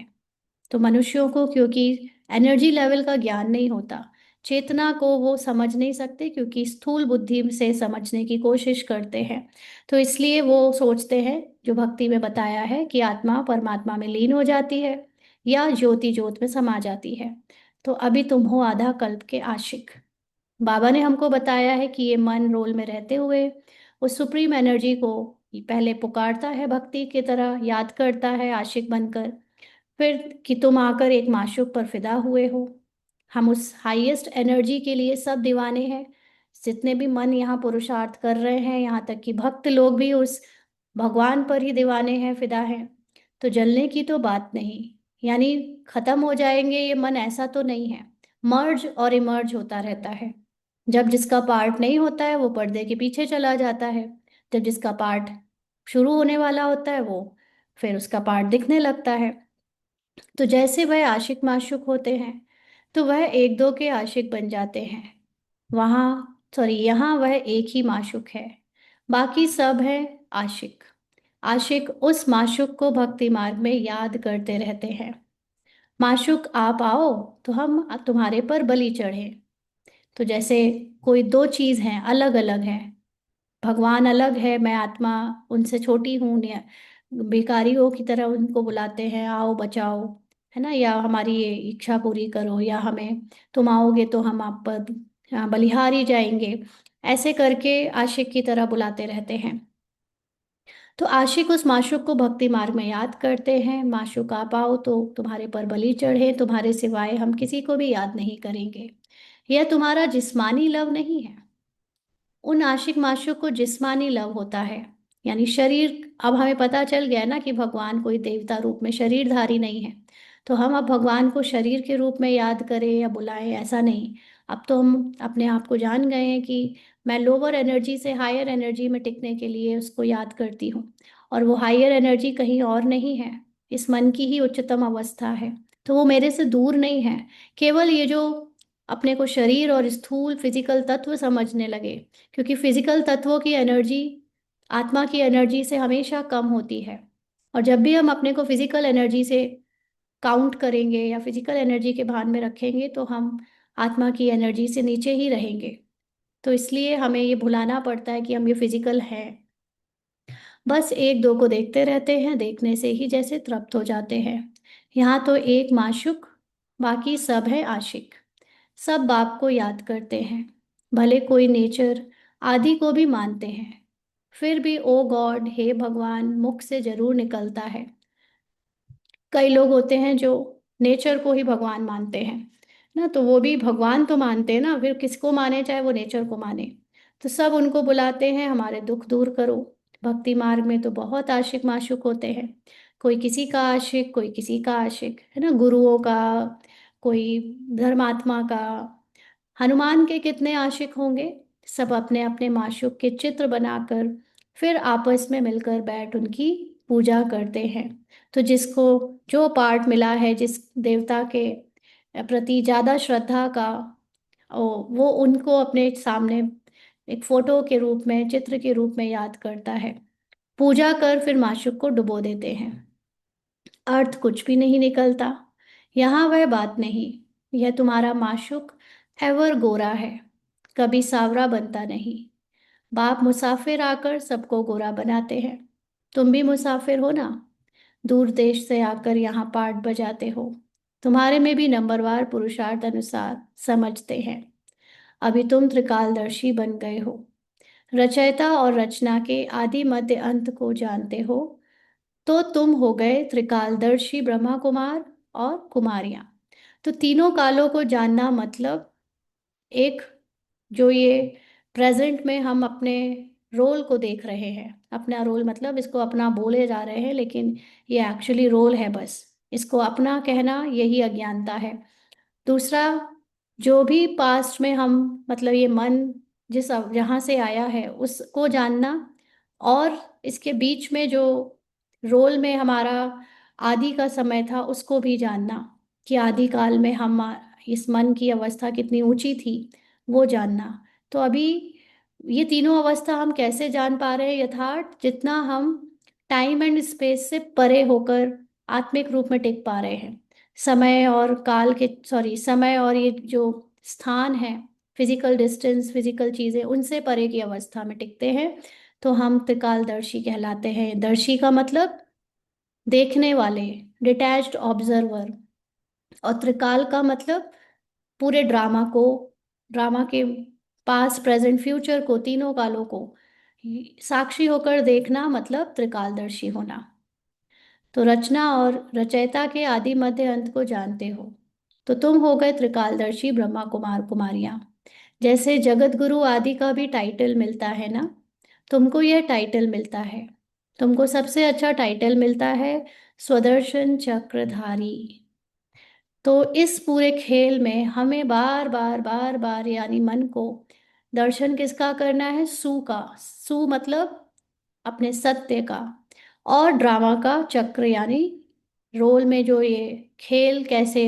तो मनुष्यों को क्योंकि एनर्जी लेवल का ज्ञान नहीं होता, चेतना को वो समझ नहीं सकते, क्योंकि स्थूल बुद्धि से समझने की कोशिश करते हैं। तो इसलिए वो सोचते हैं, जो भक्ति में बताया है, कि आत्मा परमात्मा में लीन हो जाती है या ज्योति ज्योत में समा जाती है। तो अभी तुम हो आधा कल्प के आशिक। बाबा ने हमको बताया है कि ये मन रोल में रहते हुए उस सुप्रीम एनर्जी को पहले पुकारता है, भक्ति की तरह याद करता है आशिक बनकर। फिर कि तुम आकर एक माशूक पर फिदा हुए हो। हम उस हाईएस्ट एनर्जी के लिए सब दीवाने हैं। जितने भी मन यहाँ पुरुषार्थ कर रहे हैं, यहाँ तक कि भक्त लोग भी उस भगवान पर ही दीवाने हैं, फिदा हैं। तो जलने की तो बात नहीं, यानी खत्म हो जाएंगे ये मन, ऐसा तो नहीं है। मर्ज और इमर्ज होता रहता है। जब जिसका पार्ट नहीं होता है वो पर्दे के पीछे चला जाता है, जब जिसका पार्ट शुरू होने वाला होता है वो, फिर उसका पार्ट दिखने लगता है। तो जैसे वह आशिक माशूक होते हैं, तो वह एक दो के आशिक बन जाते हैं। वहाँ सॉरी यहाँ वह एक ही माशूक है, बाकी सब है आशिक। आशिक उस माशूक को भक्ति मार्ग में याद करते रहते हैं। माशूक आप आओ तो हम तुम्हारे पर बलि चढ़े। तो जैसे कोई दो चीज हैं, अलग अलग हैं। भगवान अलग है, मैं आत्मा उनसे छोटी हूँ, भिखारियों की तरह उनको बुलाते हैं, आओ बचाओ, है ना, या हमारी ये इच्छा पूरी करो, या हमें तुम आओगे तो हम आप पर बलिहारी जाएंगे। ऐसे करके आशिक की तरह बुलाते रहते हैं। तो आशिक उस माशूक को भक्ति मार्ग में याद करते हैं, माशूक आप आओ तो तुम्हारे पर बलि चढ़े, तुम्हारे सिवाय हम किसी को भी याद नहीं करेंगे। यह तुम्हारा जिस्मानी लव नहीं है। उन आशिक माशूक को जिस्मानी लव होता है, यानी शरीर। अब हमें पता चल गया ना कि भगवान कोई देवता रूप में शरीरधारी नहीं है। तो हम अब भगवान को शरीर के रूप में याद करें या बुलाएं, ऐसा नहीं। अब तो हम अपने आप को जान गए हैं कि मैं लोअर एनर्जी से हायर एनर्जी में टिकने के लिए उसको याद करती हूँ। और वो हायर एनर्जी कहीं और नहीं है, इस मन की ही उच्चतम अवस्था है। तो वो मेरे से दूर नहीं है। केवल ये जो अपने को शरीर और स्थूल फिजिकल तत्व समझने लगे, क्योंकि फिजिकल तत्वों की एनर्जी आत्मा की एनर्जी से हमेशा कम होती है। और जब भी हम अपने को फिजिकल एनर्जी से काउंट करेंगे या फिजिकल एनर्जी के भान में रखेंगे, तो हम आत्मा की एनर्जी से नीचे ही रहेंगे। तो इसलिए हमें ये भुलाना पड़ता है कि हम ये फिजिकल हैं। बस एक दो को देखते रहते हैं, देखने से ही जैसे तृप्त हो जाते हैं। यहाँ तो एक माशुक, बाकी सब है आशिक। सब बाप को याद करते हैं, भले कोई नेचर आदि को भी मानते हैं, फिर भी ओ गॉड, हे भगवान मुख से जरूर निकलता है। कई लोग होते हैं जो नेचर को ही भगवान मानते हैं ना, तो वो भी भगवान तो मानते हैं ना, फिर किसको माने, चाहे वो नेचर को माने। तो सब उनको बुलाते हैं, हमारे दुख दूर करो। भक्ति मार्ग में तो बहुत आशिक माशुक होते हैं। कोई किसी का आशिक, कोई किसी का आशिक, है ना, गुरुओं का, कोई धर्मात्मा का। हनुमान के कितने आशिक होंगे। सब अपने अपने माशूक के चित्र बनाकर फिर आपस में मिलकर बैठ उनकी पूजा करते हैं। तो जिसको जो पार्ट मिला है, जिस देवता के प्रति ज्यादा श्रद्धा का, वो उनको अपने सामने एक फोटो के रूप में, चित्र के रूप में याद करता है। पूजा कर फिर माशूक को डुबो देते हैं। अर्थ कुछ भी नहीं निकलता। यहाँ वह बात नहीं। यह तुम्हारा माशुक एवर गोरा है, कभी सावरा बनता नहीं। बाप मुसाफिर आकर सबको गोरा बनाते हैं। तुम भी मुसाफिर हो ना, दूर देश से आकर यहाँ पाठ बजाते हो। तुम्हारे में भी नंबरवार पुरुषार्थ अनुसार समझते हैं। अभी तुम त्रिकालदर्शी बन गए हो, रचयिता और रचना के आदि मध्य अंत को जानते हो। तो तुम हो गए त्रिकालदर्शी ब्रह्मा कुमार और कुमारियां। तो तीनों कालों को जानना मतलब एक, जो ये प्रेजेंट में हम अपने रोल को देख रहे हैं, अपना रोल मतलब इसको अपना बोले जा रहे हैं, लेकिन ये एक्चुअली रोल है बस। इसको अपना कहना यही अज्ञानता है। दूसरा, जो भी पास्ट में हम मतलब ये मन जिस जहाँ से आया है उसको जानना। और इसके बीच में जो रोल में हमारा आदि का समय था उसको भी जानना, कि आदि काल में हम इस मन की अवस्था कितनी ऊंची थी, वो जानना। तो अभी ये तीनों अवस्था हम कैसे जान पा रहे हैं यथार्थ, जितना हम टाइम एंड स्पेस से परे होकर आत्मिक रूप में टिक पा रहे हैं। समय और काल के सॉरी समय और ये जो स्थान है, फिजिकल डिस्टेंस, फिजिकल चीजें, उनसे परे की अवस्था में टिकते हैं। तो हम त्रिकालदर्शी कहलाते हैं। दर्शी का मतलब देखने वाले, डिटैच्ड ऑब्जर्वर। और त्रिकाल का मतलब पूरे ड्रामा को, ड्रामा के पास्ट प्रेजेंट फ्यूचर को, तीनों कालों को साक्षी होकर देखना मतलब त्रिकालदर्शी होना। तो रचना और रचयिता के आदि मध्य अंत को जानते हो, तो तुम हो गए त्रिकालदर्शी ब्रह्मा कुमार कुमारियां। जैसे जगत गुरु आदि का भी टाइटल मिलता है ना, तुमको यह टाइटल मिलता है। तुमको सबसे अच्छा टाइटल मिलता है स्वदर्शन चक्रधारी। तो इस पूरे खेल में हमें बार बार बार बार, यानी मन को दर्शन किसका करना है, सु का। सु मतलब अपने सत्य का, और ड्रामा का चक्र यानी रोल में जो ये खेल कैसे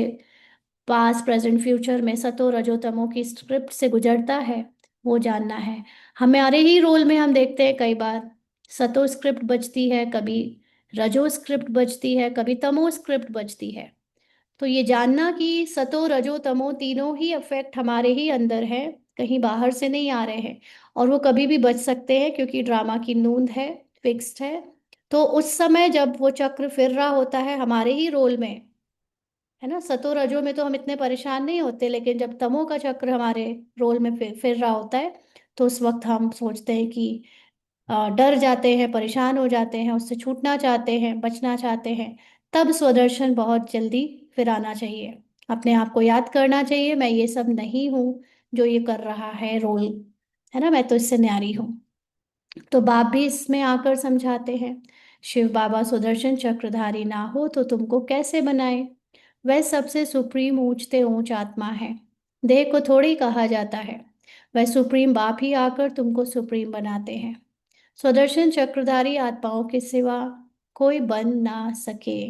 पास्ट प्रेजेंट फ्यूचर में सतो रजो तमो की स्क्रिप्ट से गुजरता है, वो जानना है। हमारे ही रोल में हम देखते हैं कई बार सतो स्क्रिप्ट बजती है, कभी रजो स्क्रिप्ट बजती है, कभी तमो स्क्रिप्ट बजती है। तो ये जानना कि सतो रजो तमो तीनों ही इफेक्ट हमारे ही अंदर है, कहीं बाहर से नहीं आ रहे हैं, और वो कभी भी बच सकते हैं क्योंकि ड्रामा की नूंद है, फिक्स्ड है। तो उस समय जब वो चक्र फिर रहा होता है हमारे ही रोल में, है ना, सतो रजो में तो हम इतने परेशान नहीं होते, लेकिन जब तमो का चक्र हमारे रोल में फिर रहा होता है, तो उस वक्त हम सोचते हैं कि डर जाते हैं, परेशान हो जाते हैं, उससे छूटना चाहते हैं, बचना चाहते हैं। तब स्वदर्शन बहुत जल्दी फिर आना चाहिए, अपने आप को याद करना चाहिए, मैं ये सब नहीं हूँ जो ये कर रहा है रोल, है ना, मैं तो इससे न्यारी हूँ। तो बाप भी इसमें आकर समझाते हैं, शिव बाबा सुदर्शन चक्रधारी ना हो तो तुमको कैसे बनाए। वह सबसे सुप्रीम ऊंचते ऊंच आत्मा है, देह को थोड़ी कहा जाता है। वह सुप्रीम बाप ही आकर तुमको सुप्रीम बनाते हैं। सुदर्शन चक्रधारी आत्माओं के सिवा कोई बन ना सके।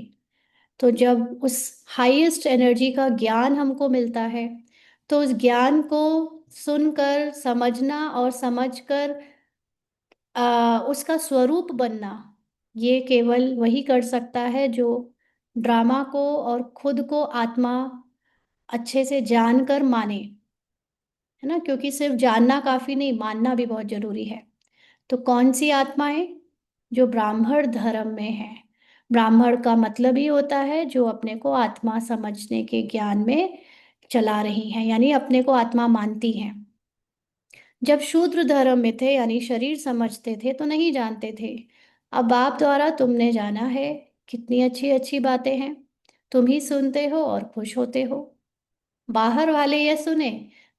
तो जब उस हाईएस्ट एनर्जी का ज्ञान हमको मिलता है, तो उस ज्ञान को सुनकर समझना और समझकर उसका स्वरूप बनना, ये केवल वही कर सकता है जो ड्रामा को और खुद को आत्मा अच्छे से जानकर माने, है ना, क्योंकि सिर्फ जानना काफी नहीं, मानना भी बहुत जरूरी है। तो कौन सी आत्माएं? जो ब्राह्मण धर्म में है। ब्राह्मण का मतलब ही होता है जो अपने को आत्मा समझने के ज्ञान में चला रही हैं, यानी अपने को आत्मा मानती हैं। जब शूद्र धर्म में थे यानी शरीर समझते थे तो नहीं जानते थे। अब बाप द्वारा तुमने जाना है, कितनी अच्छी अच्छी बातें हैं, तुम ही सुनते हो और खुश होते हो। बाहर वाले यह सुने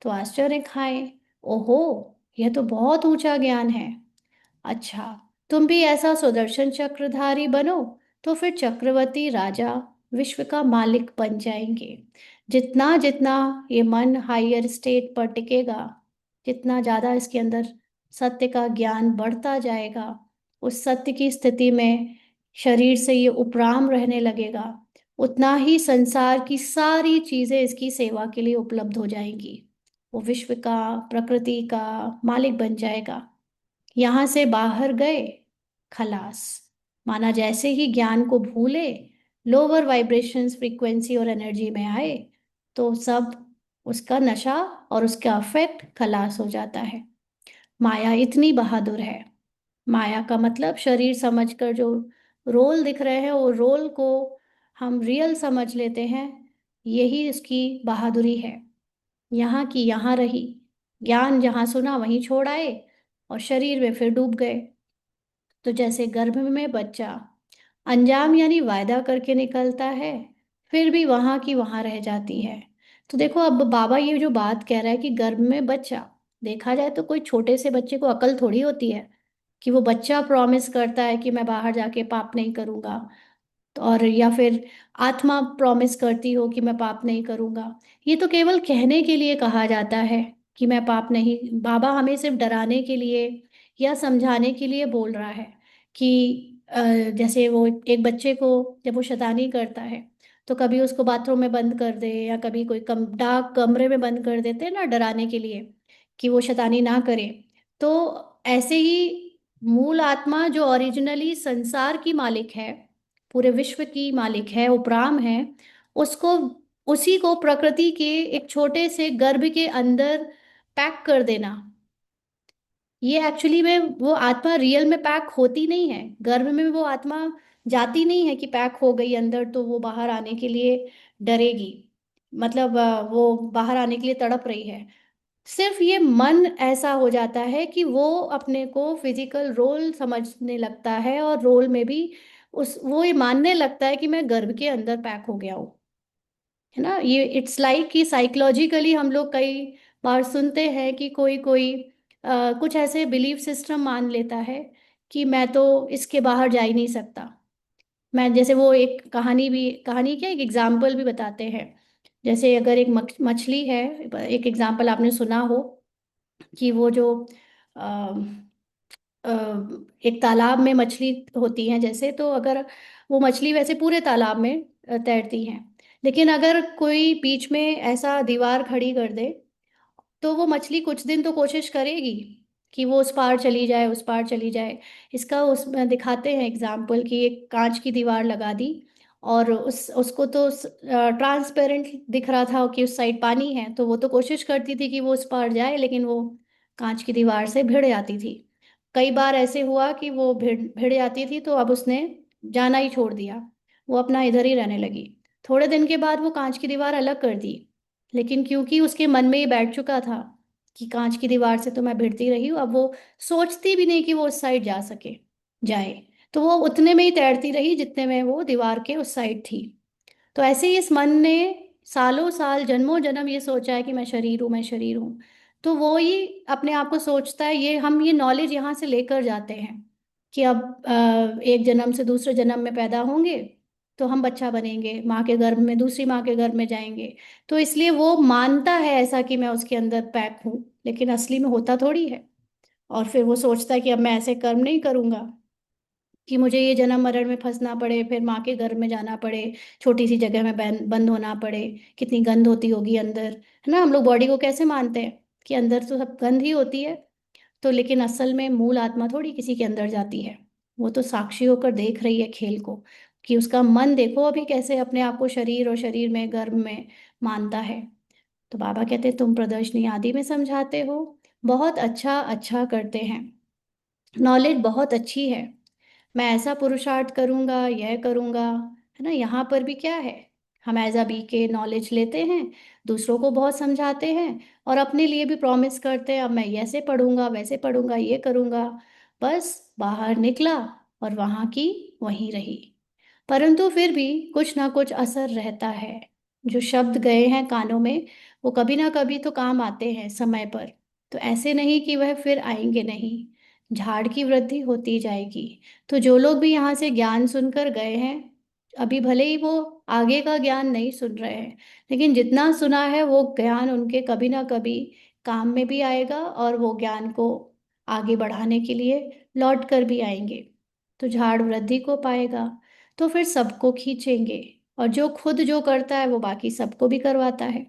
तो आश्चर्य खाएं, ओहो, यह तो बहुत ऊंचा ज्ञान है। अच्छा, तुम भी ऐसा सुदर्शन चक्रधारी बनो तो फिर चक्रवर्ती राजा विश्व का मालिक बन जाएंगे। जितना जितना ये मन हायर स्टेट पर टिकेगा, जितना ज्यादा इसके अंदर सत्य का ज्ञान बढ़ता जाएगा, उस सत्य की स्थिति में शरीर से ये उपराम रहने लगेगा, उतना ही संसार की सारी चीजें इसकी सेवा के लिए उपलब्ध हो जाएंगी। वो विश्व का, प्रकृति का मालिक बन जाएगा। यहां से बाहर गए, खलास। माना जैसे ही ज्ञान को भूले, लोअर वाइब्रेशंस फ्रीक्वेंसी और एनर्जी में आए, तो सब उसका नशा और उसका अफेक्ट खलास हो जाता है। माया इतनी बहादुर है। माया का मतलब शरीर समझकर जो रोल दिख रहे हैं, वो रोल को हम रियल समझ लेते हैं, यही उसकी बहादुरी है। यहाँ की यहाँ रही, ज्ञान जहाँ सुना वहीं छोड़ आए और शरीर में फिर डूब गए। तो जैसे गर्भ में बच्चा अनजान यानी वायदा करके निकलता है, फिर भी वहां की वहां रह जाती है। तो देखो अब बाबा ये जो बात कह रहा है कि गर्भ में बच्चा, देखा जाए तो कोई छोटे से बच्चे को अकल थोड़ी होती है कि वो बच्चा प्रॉमिस करता है कि मैं बाहर जाके पाप नहीं करूंगा, और या फिर आत्मा प्रॉमिस करती हो कि मैं पाप नहीं करूंगा। ये तो केवल कहने के लिए कहा जाता है कि मैं पाप नहीं, बाबा हमें सिर्फ डराने के लिए या समझाने के लिए बोल रहा है कि जैसे वो एक बच्चे को जब वो शैतानी करता है, तो कभी उसको बाथरूम में बंद कर दे या कभी कोई डार्क कमरे में बंद कर देते हैं ना, डराने के लिए कि वो शैतानी ना करे। तो ऐसे ही मूल आत्मा जो ओरिजिनली संसार की मालिक है, पूरे विश्व की मालिक है, उपराम है, उसको, उसी को प्रकृति के एक छोटे से गर्भ के अंदर पैक कर देना, ये एक्चुअली में वो आत्मा रियल में पैक होती नहीं है। गर्भ में वो आत्मा जाती नहीं है कि पैक हो गई अंदर तो वो बाहर आने के लिए डरेगी, मतलब वो बाहर आने के लिए तड़प रही है। सिर्फ ये मन ऐसा हो जाता है कि वो अपने को फिजिकल रोल समझने लगता है और रोल में भी उस वो ये मानने लगता है कि मैं गर्भ के अंदर पैक हो गया हूँ, है ना। ये इट्स लाइक कि साइकोलॉजिकली हम लोग कई बार सुनते हैं कि कोई कोई कुछ ऐसे बिलीफ सिस्टम मान लेता है कि मैं तो इसके बाहर जा ही नहीं सकता। मैं जैसे वो एक कहानी क्या, एक एग्जाम्पल भी बताते हैं। जैसे अगर एक मछली है, एक एग्जाम्पल आपने सुना हो कि वो जो अ, एक तालाब में मछली होती हैं जैसे, तो अगर वो मछली वैसे पूरे तालाब में तैरती हैं, लेकिन अगर कोई बीच में ऐसा दीवार खड़ी कर दे, तो वो मछली कुछ दिन तो कोशिश करेगी कि वो उस पार चली जाए, उस पार चली जाए। इसका उसमें दिखाते हैं एग्जाम्पल कि एक कांच की दीवार लगा दी, और उस उसको तो ट्रांसपेरेंट दिख रहा था कि उस साइड पानी है, तो वो तो कोशिश करती थी कि वो उस पार जाए, लेकिन वो कांच की दीवार से भिड़ जाती थी। कई बार ऐसे हुआ कि वो भिड़ भिड़ जाती थी, तो अब उसने जाना ही छोड़ दिया, वो अपना इधर ही रहने लगी। थोड़े दिन के बाद वो कांच की दीवार अलग कर दी, लेकिन क्योंकि उसके मन में ये बैठ चुका था कि कांच की दीवार से तो मैं भिड़ती रही हूँ, अब वो सोचती भी नहीं कि वो उस साइड जा सके, जाए। तो वो उतने में ही तैरती रही जितने में वो दीवार के उस साइड थी। तो ऐसे ही इस मन ने सालों साल जन्मों जन्म ये सोचा है कि मैं शरीर हूँ, मैं शरीर हूँ। तो वो ही अपने आप को सोचता है, ये हम ये नॉलेज यहाँ से लेकर जाते हैं कि अब एक जन्म से दूसरे जन्म में पैदा होंगे, तो हम बच्चा बनेंगे, माँ के गर्भ में, दूसरी माँ के गर्भ में जाएंगे। तो इसलिए वो मानता है ऐसा कि मैं उसके अंदर पैक हूँ, लेकिन असली में होता थोड़ी है। और फिर वो सोचता है कि अब मैं ऐसे कर्म नहीं करूंगा कि मुझे ये जन्म मरण में फंसना पड़े, फिर माँ के गर्भ में जाना पड़े, छोटी सी जगह में बंद होना पड़े। कितनी गंध होती होगी अंदर, है ना? हम लोग बॉडी को कैसे मानते हैं कि अंदर तो सब गंध ही होती है। तो लेकिन असल में मूल आत्मा थोड़ी किसी के अंदर जाती है, वो तो साक्षी होकर देख रही है खेल को, कि उसका मन देखो अभी कैसे अपने आप को शरीर और शरीर में गर्भ में मानता है। तो बाबा कहते तुम प्रदर्शनी आदि में समझाते हो, बहुत अच्छा अच्छा करते हैं, नॉलेज बहुत अच्छी है। मैं ऐसा पुरुषार्थ करूंगा, यह करूंगा, है ना? यहाँ पर भी क्या है, हम एज अ बी के नॉलेज लेते हैं, दूसरों को बहुत समझाते हैं, और अपने लिए भी प्रॉमिस करते हैं अब मैं ऐसे पढ़ूंगा, वैसे पढ़ूंगा, ये करूंगा। बस बाहर निकला और वहां की वहीं रही। परंतु फिर भी कुछ ना कुछ असर रहता है। जो शब्द गए हैं कानों में, वो कभी ना कभी तो काम आते हैं समय पर। तो ऐसे नहीं कि वह फिर आएंगे नहीं, झाड़ की वृद्धि होती जाएगी। तो जो लोग भी यहाँ से ज्ञान सुनकर गए हैं, अभी भले ही वो आगे का ज्ञान नहीं सुन रहे हैं, लेकिन जितना सुना है वो ज्ञान उनके कभी ना कभी काम में भी आएगा, और वो ज्ञान को आगे बढ़ाने के लिए लौट कर भी आएंगे। तो झाड़ वृद्धि को पाएगा, तो फिर सबको खींचेंगे, और जो खुद जो करता है वो बाकी सबको भी करवाता है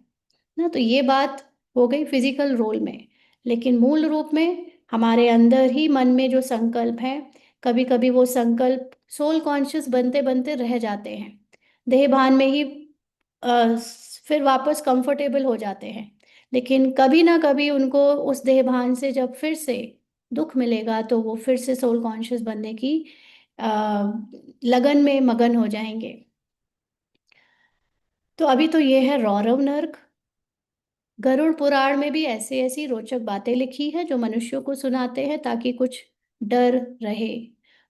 ना। तो ये बात हो गई फिजिकल रोल में, लेकिन मूल रूप में हमारे अंदर ही मन में जो संकल्प है, कभी कभी वो संकल्प सोल कॉन्शियस बनते बनते रह जाते हैं, देह भान में ही अ, फिर वापस कंफर्टेबल हो जाते हैं। लेकिन कभी ना कभी उनको उस देह भान से जब फिर से दुख मिलेगा, तो वो फिर से सोल कॉन्शियस बनने की अ, लगन में मगन हो जाएंगे। तो अभी तो ये है रौरव नर्क। गरुड़ पुराण में भी ऐसी ऐसी रोचक बातें लिखी है जो मनुष्यों को सुनाते हैं ताकि कुछ डर रहे।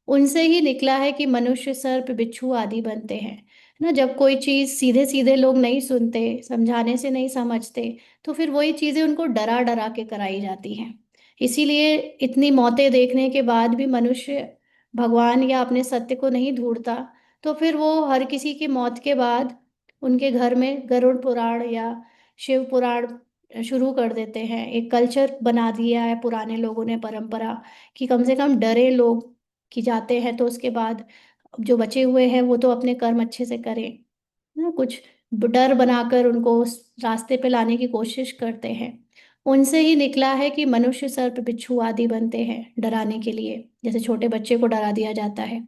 उनसे ही निकला है कि मनुष्य सर्प बिच्छू आदि बनते हैं ना। जब कोई चीज सीधे सीधे लोग नहीं सुनते, समझाने से नहीं समझते, तो फिर वही चीजें उनको डरा डरा के कराई जाती हैं। इसीलिए इतनी मौतें देखने के बाद भी मनुष्य भगवान या अपने सत्य को नहीं ढूंढता। तो फिर वो हर किसी की मौत के बाद उनके घर में गरुड़ पुराण या शिव पुराण शुरू कर देते हैं। एक कल्चर बना दिया है पुराने लोगों ने, परंपरा, कि कम से कम डरे लोग कि जाते हैं तो उसके बाद जो बचे हुए हैं वो तो अपने कर्म अच्छे से करें ना। कुछ डर बनाकर उनको उस रास्ते पे लाने की कोशिश करते हैं। उनसे ही निकला है कि मनुष्य सर्प बिच्छू आदि बनते हैं डराने के लिए, जैसे छोटे बच्चे को डरा दिया जाता है।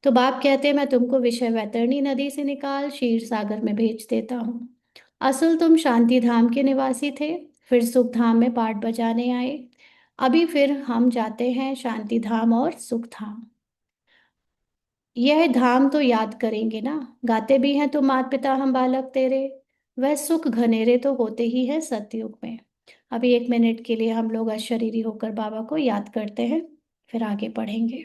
तो बाप कहते हैं मैं तुमको विषय वैतरणी नदी से निकाल क्षीर सागर में भेज देता हूँ। असल तुम शांति धाम के निवासी थे, फिर सुख धाम में पाठ बजाने आए। अभी फिर हम जाते हैं शांति धाम और सुख धाम। यह धाम तो याद करेंगे ना, गाते भी हैं तो मात पिता हम बालक तेरे। वह सुख घनेरे तो होते ही है सतयुग में। अभी 1 मिनट के लिए हम लोग अशरीरी होकर बाबा को याद करते हैं, फिर आगे पढ़ेंगे।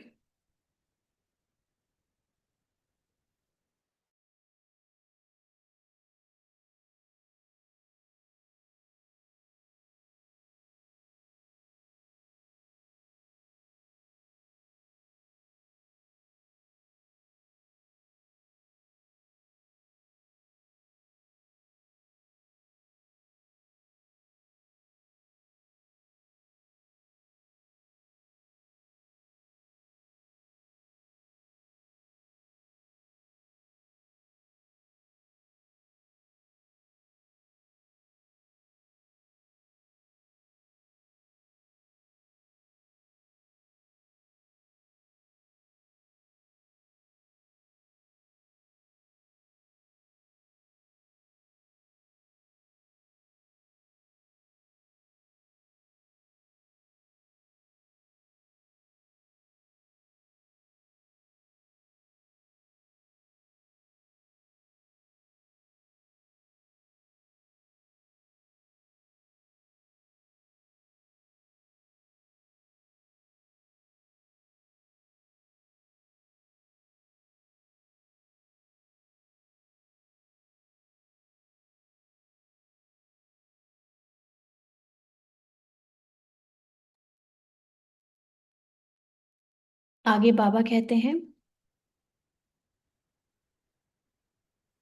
आगे बाबा कहते हैं,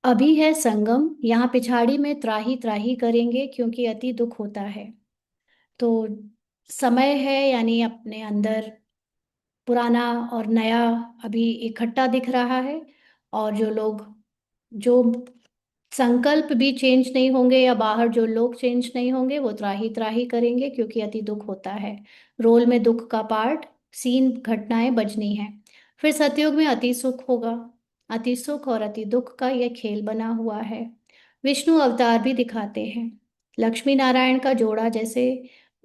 अभी है संगम, यहाँ पिछाड़ी में त्राही त्राही करेंगे क्योंकि अति दुख होता है। तो समय है, यानी अपने अंदर पुराना और नया अभी इकट्ठा दिख रहा है। और जो संकल्प भी चेंज नहीं होंगे, या बाहर जो लोग चेंज नहीं होंगे, वो त्राही त्राही करेंगे क्योंकि अति दुख होता है। रोल में दुख का पार्ट, सीन, घटनाएं बजनी है। फिर सतयुग में अति सुख होगा। अति सुख और अति दुख का यह खेल बना हुआ है। विष्णु अवतार भी दिखाते हैं। लक्ष्मी नारायण का जोड़ा जैसे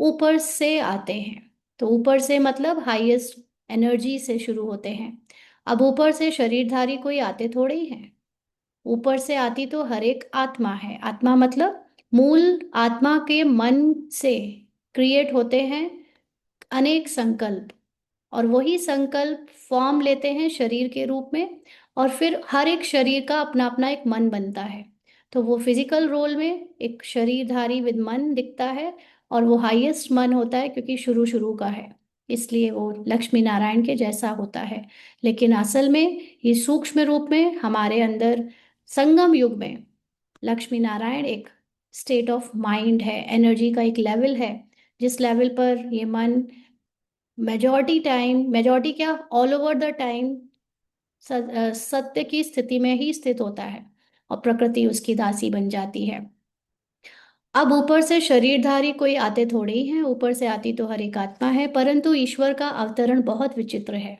ऊपर से आते हैं। तो ऊपर से मतलब हाईएस्ट एनर्जी से शुरू होते हैं। अब ऊपर से शरीरधारी कोई आते थोड़े ही हैं। ऊपर से आती तो हर एक आत्मा है। आत्मा मतलब मूल आत्मा के मन से क्रिएट होते हैं अनेक संकल्प। और वही संकल्प फॉर्म लेते हैं शरीर के रूप में। और फिर हर एक शरीर का अपना अपना एक मन बनता है। तो वो फिजिकल रोल में एक शरीरधारी विद मन दिखता है। और वो हाईएस्ट मन होता है क्योंकि शुरू शुरू का है, इसलिए वो लक्ष्मी नारायण के जैसा होता है। लेकिन असल में ये सूक्ष्म रूप में हमारे अंदर संगम युग में लक्ष्मी नारायण एक स्टेट ऑफ माइंड है, एनर्जी का एक लेवल है, जिस लेवल पर ये मन मेजॉरिटी टाइम, मेजॉरिटी क्या, ऑल ओवर द टाइम सत्य की स्थिति में ही स्थित होता है। और प्रकृति उसकी दासी बन जाती है। अब ऊपर से शरीरधारी कोई आते थोड़े ही हैं, ऊपर से आती तो हर एक आत्मा है, परंतु ईश्वर का अवतरण बहुत विचित्र है।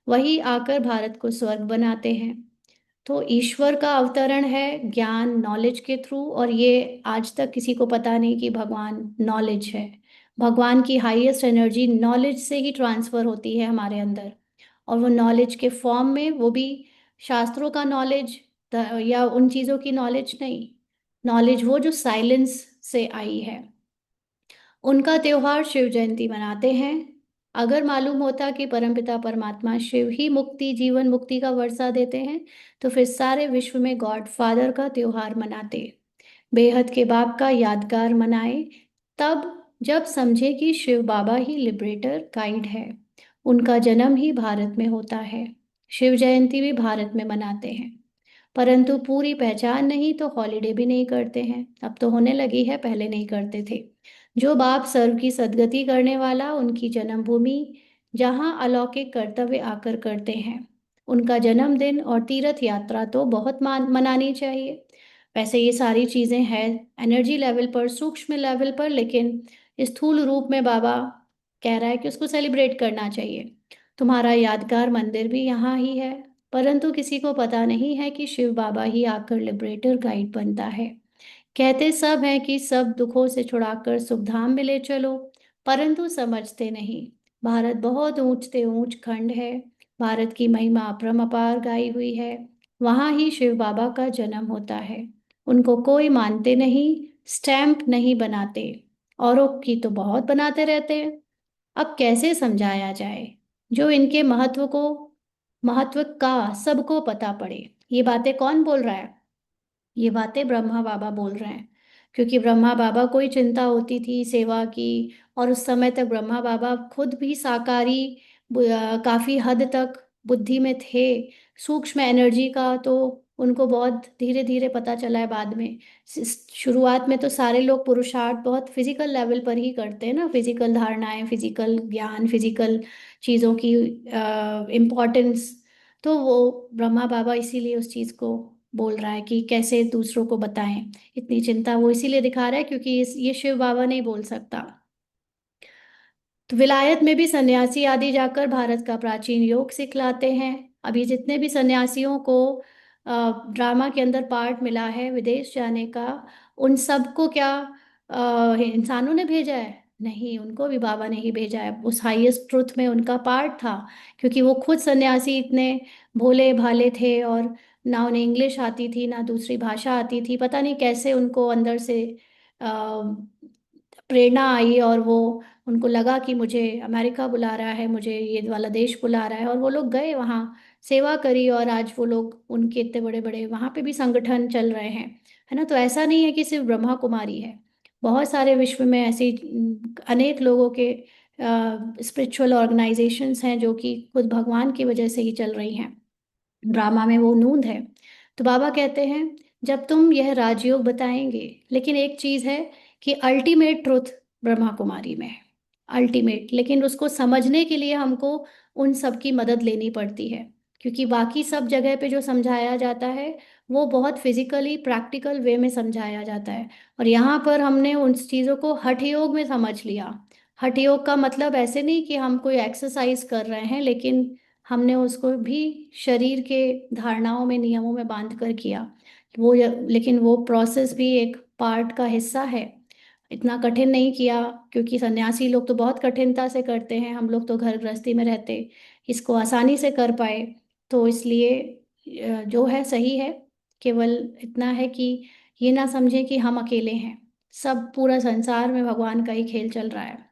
वही आकर भारत को स्वर्ग बनाते हैं। तो ईश्वर का अवतरण है ज्ञान, नॉलेज के थ्रू। और ये आज तक किसी को पता नहीं कि भगवान नॉलेज है। भगवान की हाईएस्ट एनर्जी नॉलेज से ही ट्रांसफर होती है हमारे अंदर। और वो नॉलेज के फॉर्म में, वो भी शास्त्रों का नॉलेज या उन चीज़ों की नॉलेज नहीं। नॉलेज वो जो साइलेंस से आई है। उनका त्योहार शिव जयंती मनाते हैं। अगर मालूम होता कि परमपिता परमात्मा शिव ही मुक्ति, जीवन मुक्ति का वर्षा देते हैं, तो फिर सारे विश्व में गॉड फादर का त्योहार मनाते, बेहद के बाप का यादगार मनाए। तब जब समझे कि शिव बाबा ही लिबरेटर गाइड है। उनका जन्म ही भारत में होता है। शिव जयंती भी भारत में मनाते हैं, परंतु पूरी पहचान नहीं तो हॉलीडे भी नहीं करते हैं। अब तो होने लगी है, पहले नहीं करते थे। जो बाप सर्व की सद्गति करने वाला, उनकी जन्मभूमि, जहाँ अलौकिक कर्तव्य आकर करते हैं, उनका जन्मदिन और तीर्थ यात्रा तो बहुत मनानी चाहिए। वैसे ये सारी चीजें हैं एनर्जी लेवल पर, सूक्ष्म लेवल पर, लेकिन स्थूल रूप में बाबा कह रहा है कि उसको सेलिब्रेट करना चाहिए। तुम्हारा यादगार मंदिर भी यहाँ ही है, परंतु किसी को पता नहीं है कि शिव बाबा ही आकर लिबरेटर गाइड बनता है। कहते सब हैं कि सब दुखों से छुड़ाकर सुखधाम में ले चलो, परंतु समझते नहीं। भारत बहुत ऊंच से ऊंच खंड है। भारत की महिमा अपरंपार गाई हुई है। वहाँ ही शिव बाबा का जन्म होता है। उनको कोई मानते नहीं, स्टैंप नहीं बनाते। औरों की तो बहुत बनाते रहते हैं। अब कैसे समझाया जाए जो इनके महत्व का सबको पता पड़े। ये बातें कौन बोल रहा है? ये बातें ब्रह्मा बाबा बोल रहे हैं। क्योंकि ब्रह्मा बाबा को ही चिंता होती थी सेवा की। और उस समय तक ब्रह्मा बाबा खुद भी साकारी काफी हद तक बुद्धि में थे। सूक्ष्म एनर्जी का तो उनको बहुत धीरे धीरे पता चला है बाद में। शुरुआत में तो सारे लोग पुरुषार्थ बहुत फिजिकल लेवल पर ही करते हैं ना, फिजिकल धारणाएं, फिजिकल ज्ञान, फिजिकल चीज़ों की इम्पोर्टेंस। तो वो ब्रह्मा बाबा इसीलिए उस चीज़ को बोल रहा है कि कैसे दूसरों को बताएं। इतनी चिंता वो इसीलिए दिखा रहा है क्योंकि ये शिव बाबा नहीं बोल सकता। तो विलायत में भी सन्यासी आदि जाकर भारत का प्राचीन योग सिखलाते हैं। अभी जितने भी सन्यासियों को ड्रामा के अंदर पार्ट मिला है विदेश जाने का, उन सबको क्या इंसानों ने भेजा है? नहीं, उनको भी बाबा ने ही भेजा है। उस हाईएस्ट ट्रुथ में उनका पार्ट था। क्योंकि वो खुद सन्यासी इतने भोले भाले थे, और ना उन्हें इंग्लिश आती थी ना दूसरी भाषा आती थी। पता नहीं कैसे उनको अंदर से प्रेरणा आई, और वो उनको लगा कि मुझे अमेरिका बुला रहा है, मुझे ये वाला देश बुला रहा है, और वो लोग गए वहाँ, सेवा करी। और आज वो लोग, उनके इतने बड़े बड़े वहाँ पे भी संगठन चल रहे हैं, है ना। तो ऐसा नहीं है कि सिर्फ ब्रह्मा कुमारी है। बहुत सारे विश्व में ऐसी अनेक लोगों के स्पिरिचुअल ऑर्गेनाइजेशंस हैं जो कि खुद भगवान की वजह से ही चल रही हैं। ड्रामा में वो नूंद है। तो बाबा कहते हैं जब तुम यह राजयोग बताएंगे, लेकिन एक चीज है कि अल्टीमेट ट्रुथ ब्रह्मा कुमारी में है, अल्टीमेट। लेकिन उसको समझने के लिए हमको उन सब की मदद लेनी पड़ती है, क्योंकि बाकी सब जगह पे जो समझाया जाता है वो बहुत फिजिकली प्रैक्टिकल वे में समझाया जाता है। और यहाँ पर हमने उन चीज़ों को हठ योग में समझ लिया। हठ योग का मतलब ऐसे नहीं कि हम कोई एक्सरसाइज कर रहे हैं, लेकिन हमने उसको भी शरीर के धारणाओं में, नियमों में बांध कर किया। लेकिन वो प्रोसेस भी एक पार्ट का हिस्सा है। इतना कठिन नहीं किया, क्योंकि सन्यासी लोग तो बहुत कठिनता से करते हैं, हम लोग तो घर गृहस्थी में रहते इसको आसानी से कर पाए। तो इसलिए जो है सही है। केवल इतना है कि ये ना समझें कि हम अकेले हैं, सब पूरा संसार में भगवान का ही खेल चल रहा है।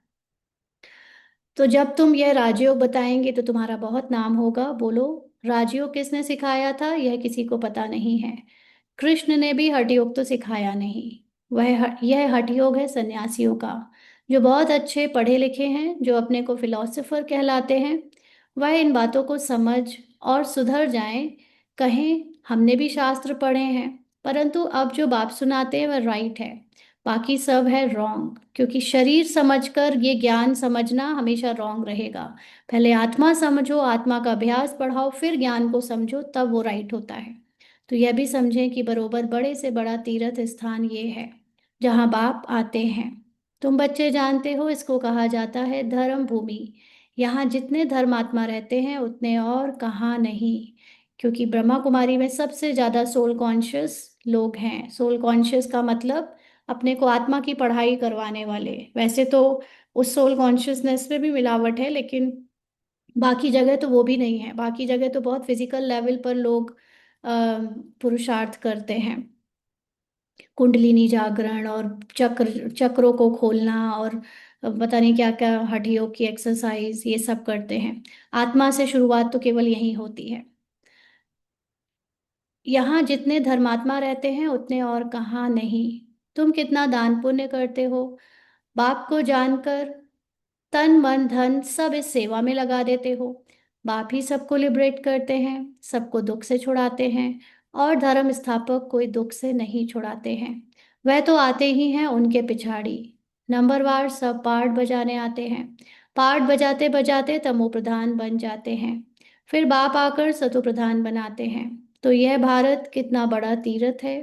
तो जब तुम यह राजयोग बताएंगे तो तुम्हारा बहुत नाम होगा। बोलो, राजयोग किसने सिखाया था यह किसी को पता नहीं है। कृष्ण ने भी हठयोग तो सिखाया नहीं। यह हठयोग है सन्यासियों का, जो बहुत अच्छे पढ़े लिखे हैं, जो अपने को फिलोसोफर कहलाते हैं। वह इन बातों को समझ और सुधर जाएं। कहें हमने भी शास्त्र पढ़े हैं, परंतु अब जो बाप सुनाते हैं वह राइट है, बाकी सब है रॉन्ग। क्योंकि शरीर समझकर ये ज्ञान समझना हमेशा रॉन्ग रहेगा। पहले आत्मा समझो, आत्मा का अभ्यास बढ़ाओ, फिर ज्ञान को समझो, तब वो राइट होता है। तो यह भी समझें कि बरोबर बड़े से बड़ा तीर्थ स्थान ये है जहाँ बाप आते हैं। तुम बच्चे जानते हो, इसको कहा जाता है धर्म भूमि। यहाँ जितने धर्मात्मा रहते हैं उतने और कहाँ नहीं। क्योंकि ब्रह्मा कुमारी में सबसे ज्यादा सोल कॉन्शियस लोग हैं। सोल कॉन्शियस का मतलब अपने को आत्मा की पढ़ाई करवाने वाले। वैसे तो उस सोल कॉन्शियसनेस में भी मिलावट है, लेकिन बाकी जगह तो वो भी नहीं है। बाकी जगह तो बहुत फिजिकल लेवल पर लोग अ, पुरुषार्थ करते हैं, कुंडलिनी जागरण और चक्रों को खोलना और पता नहीं क्या क्या हठ योग की एक्सरसाइज, ये सब करते हैं। आत्मा से शुरुआत तो केवल यही होती है। यहाँ जितने धर्मात्मा रहते हैं उतने और कहाँ नहीं। तुम कितना दान पुण्य करते हो, बाप को जानकर तन मन धन सब इस सेवा में लगा देते हो। बाप ही सबको लिबरेट करते हैं, सबको दुख से छुड़ाते हैं। और धर्म स्थापक कोई दुख से नहीं छुड़ाते हैं, वह तो आते ही हैं उनके पिछाड़ी। नंबरवार सब पार्ट बजाने आते हैं। पार्ट बजाते बजाते तमो प्रधान बन जाते हैं, फिर बाप आकर सतो प्रधान बनाते हैं। तो यह भारत कितना बड़ा तीर्थ है।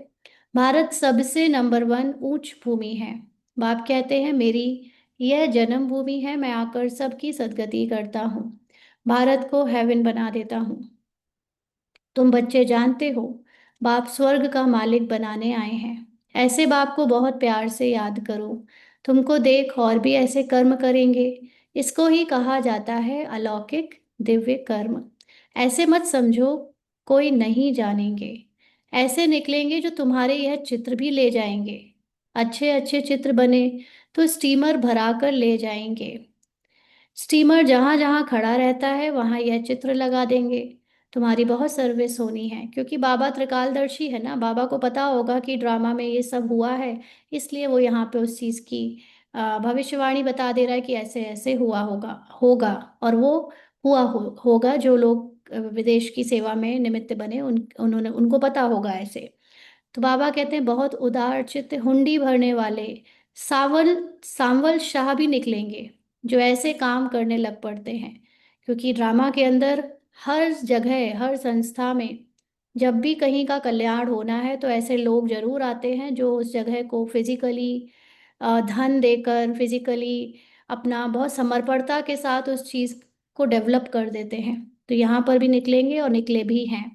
भारत सबसे नंबर वन ऊंच भूमि है। बाप कहते हैं मेरी यह जन्मभूमि है, मैं आकर सबकी सद्गति करता हूँ, भारत को हेवन बना देता हूँ। तुम बच्चे जानते हो, बाप स्वर्ग का मालिक बनाने आए हैं। ऐसे बाप को बहुत प्यार से याद करो। तुमको देख और भी ऐसे कर्म करेंगे। इसको ही कहा जाता है अलौकिक दिव्य कर्म। ऐसे मत समझो कोई नहीं जानेंगे। ऐसे निकलेंगे जो तुम्हारे यह चित्र भी ले जाएंगे। अच्छे अच्छे चित्र बने तो स्टीमर भरा कर ले जाएंगे। स्टीमर जहां जहां खड़ा रहता है वहां यह चित्र लगा देंगे। तुम्हारी बहुत सर्विस होनी है, क्योंकि बाबा त्रिकालदर्शी है ना। बाबा को पता होगा कि ड्रामा में ये सब हुआ है, इसलिए वो यहाँ पे उस चीज की भविष्यवाणी बता दे रहा है कि ऐसे ऐसे हुआ होगा होगा। और वो होगा। जो लोग विदेश की सेवा में निमित्त बने उन्होंने उनको पता होगा ऐसे। तो बाबा कहते हैं बहुत उदार चित्त हुंडी भरने वाले सावल सांवल शाह भी निकलेंगे, जो ऐसे काम करने लग पड़ते हैं। क्योंकि ड्रामा के अंदर हर जगह, हर संस्था में जब भी कहीं का कल्याण होना है तो ऐसे लोग जरूर आते हैं जो उस जगह को फिजिकली धन देकर, फिजिकली अपना बहुत समर्पणता के साथ उस चीज को डेवलप कर देते हैं। तो यहाँ पर भी निकलेंगे और निकले भी हैं,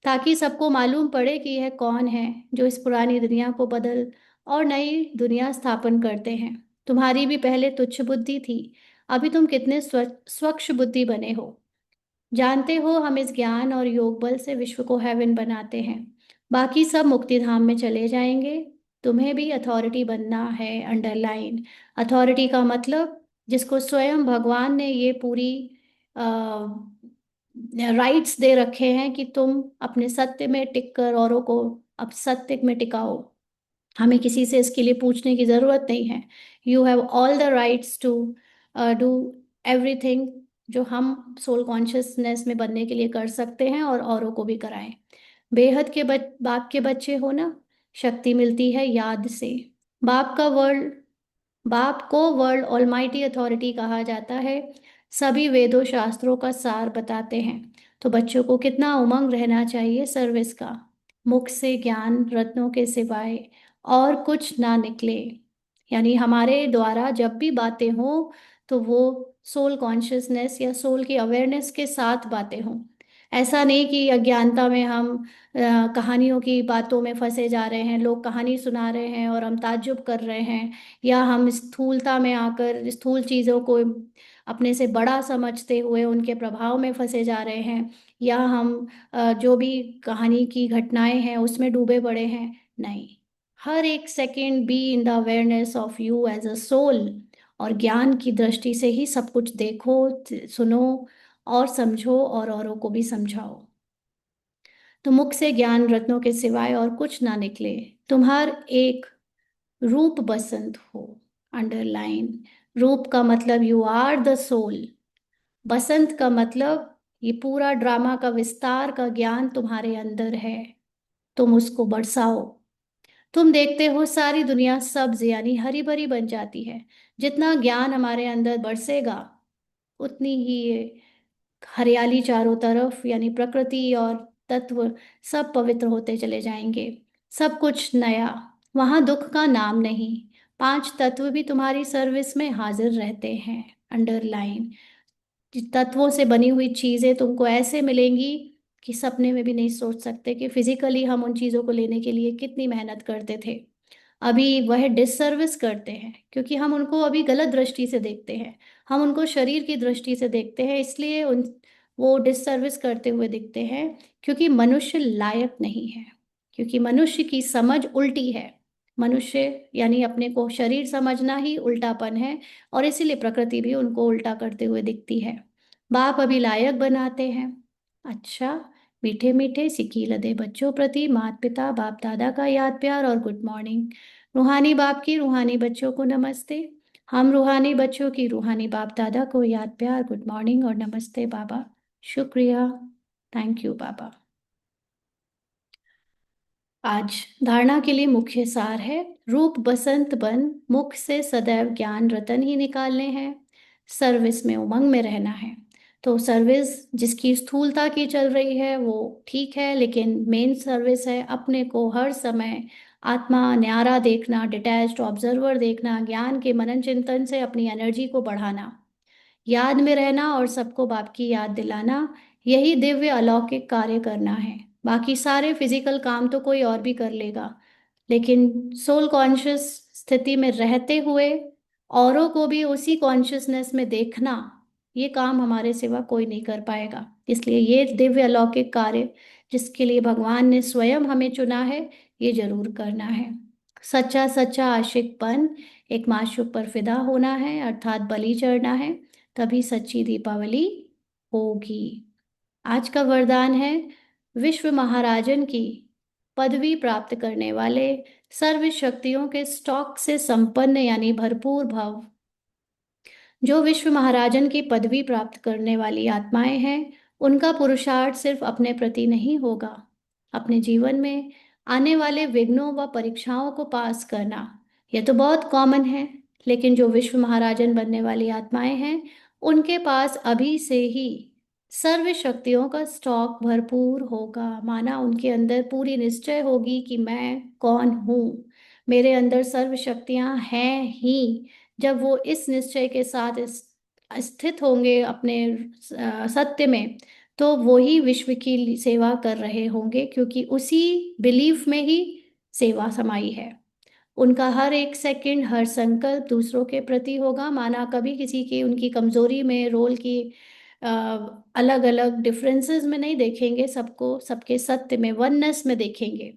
ताकि सबको मालूम पड़े कि यह कौन है जो इस पुरानी दुनिया को बदल और नई दुनिया स्थापन करते हैं। तुम्हारी भी पहले तुच्छ बुद्धि थी, अभी तुम कितने स्वच्छ बुद्धि बने हो। जानते हो हम इस ज्ञान और योग बल से विश्व को हेवन बनाते हैं। बाकी सब मुक्ति धाम में चले जाएंगे। तुम्हें भी अथॉरिटी बनना है। अंडरलाइन अथॉरिटी का मतलब जिसको स्वयं भगवान ने ये पूरी राइट्स दे रखे हैं कि तुम अपने सत्य में टिक कर औरों को अब सत्य में टिकाओ। हमें किसी से इसके लिए पूछने की जरूरत नहीं है। You have all the rights to do everything जो हम सोल कॉन्शियसनेस में बनने के लिए कर सकते हैं और औरों को भी कराएं। बेहद के बाप के बच्चे हो ना, शक्ति मिलती है याद से। बाप का वर्ल्ड बाप को वर्ल्ड ऑलमाइटी अथॉरिटी कहा जाता है। सभी वेदों शास्त्रों का सार बताते हैं। तो बच्चों को कितना उमंग रहना चाहिए सर्विस का। मुख से ज्ञान रत्नों के सिवाय और कुछ ना निकले। यानी हमारे द्वारा जब भी बातें हों तो वो सोल कॉन्शियसनेस या सोल की अवेयरनेस के साथ बातें हों। ऐसा नहीं कि अज्ञानता में हम कहानियों की बातों में फंसे जा रहे हैं, लोग कहानी सुना रहे हैं और हम ताज्जुब कर रहे हैं, या हम स्थूलता में आकर स्थूल चीज़ों को अपने से बड़ा समझते हुए उनके प्रभाव में फंसे जा रहे हैं, या हम जो भी कहानी की घटनाएं हैं उसमें डूबे पड़े हैं। नहीं, हर एक second be in the awareness of you as a soul, और ज्ञान की दृष्टि से ही सब कुछ देखो, सुनो और समझो और औरों को भी समझाओ। तो मुख से ज्ञान रत्नों के सिवाय और कुछ ना निकले। तुम्हार एक रूप बसंत हो। अंडरलाइन। रूप का मतलब यू आर द सोल। बसंत का मतलब ये पूरा ड्रामा का विस्तार का ज्ञान तुम्हारे अंदर है। तुम उसको बरसाओ। तुम देखते हो सारी दुनिया सब्ज यानी हरी भरी बन जाती है। जितना ज्ञान हमारे अंदर बरसेगा उतनी ही ये हरियाली चारों तरफ यानी प्रकृति और तत्व सब पवित्र होते चले जाएंगे। सब कुछ नया। वहां दुख का नाम नहीं। पांच तत्व भी तुम्हारी सर्विस में हाजिर रहते हैं। अंडरलाइन। तत्वों से बनी हुई चीजें तुमको ऐसे मिलेंगी कि सपने में भी नहीं सोच सकते कि फिजिकली हम उन चीजों को लेने के लिए कितनी मेहनत करते थे। अभी वह डिससर्विस करते हैं क्योंकि हम उनको अभी गलत दृष्टि से देखते हैं। हम उनको शरीर की दृष्टि से देखते हैं, इसलिए उन वो डिससर्विस करते हुए दिखते हैं, क्योंकि मनुष्य लायक नहीं है। क्योंकि मनुष्य की समझ उल्टी है। मनुष्य यानी अपने को शरीर समझना ही उल्टापन है, और इसीलिए प्रकृति भी उनको उल्टा करते हुए दिखती है। बाप अभी लायक बनाते हैं। अच्छा, मीठे मीठे सिकी लदे बच्चों प्रति माता पिता बाप दादा का याद प्यार और गुड मॉर्निंग। रूहानी बाप की रूहानी बच्चों को नमस्ते। हम रूहानी बच्चों की रूहानी बाप दादा को याद प्यार गुड मॉर्निंग और नमस्ते बाबा। शुक्रिया। थैंक यू बाबा। आज धारणा के लिए मुख्य सार है। रूप बसंत बन, मुख से सदैव ज्ञान रतन ही निकालने हैं। सर्विस में उमंग में रहना है। तो सर्विस जिसकी स्थूलता की चल रही है वो ठीक है, लेकिन मेन सर्विस है अपने को हर समय आत्मा न्यारा देखना, डिटैच्ड ऑब्जर्वर देखना, ज्ञान के मनन चिंतन से अपनी एनर्जी को बढ़ाना, याद में रहना और सबको बाप की याद दिलाना। यही दिव्य अलौकिक कार्य करना है। बाकी सारे फिजिकल काम तो कोई और भी कर लेगा, लेकिन सोल कॉन्शियस स्थिति में रहते हुए औरों को भी उसी कॉन्शियसनेस में देखना, ये काम हमारे सिवा कोई नहीं कर पाएगा। इसलिए ये दिव्य अलौकिक कार्य जिसके लिए भगवान ने स्वयं हमें चुना है, ये जरूर करना है। सच्चा सच्चा आशिकपन एक माशूक पर फिदा होना है, अर्थात बलि चढ़ना है, तभी सच्ची दीपावली होगी। आज का वरदान है विश्व महाराजन की पदवी प्राप्त करने वाले सर्व शक्तियों के स्टॉक से संपन्न यानी भरपूर भव। जो विश्व महाराजन की पदवी प्राप्त करने वाली आत्माएं हैं, उनका पुरुषार्थ सिर्फ अपने प्रति नहीं होगा, अपने जीवन में आने वाले विघ्नों व परीक्षाओं को पास करना। यह तो बहुत कॉमन है, लेकिन जो विश्व महाराजन बनने वाली आत्माएं हैं, उनके पास अभी से ही सर्व शक्तियों का स्टॉक भरपूर होगा। माना उनके अंदर पूरी निश्चय होगी कि मैं कौन हूँ, मेरे अंदर सर्व शक्तियाँ हैं ही। जब वो इस निश्चय के साथ स्थित होंगे अपने सत्य में, तो वो ही विश्व की सेवा कर रहे होंगे, क्योंकि उसी बिलीफ में ही सेवा समाई है। उनका हर एक सेकंड हर संकल्प दूसरों के प्रति होगा। माना कभी किसी की उनकी कमजोरी में रोल की अलग अलग डिफरेंसेस में नहीं देखेंगे, सबको सबके सत्य में वननेस में देखेंगे।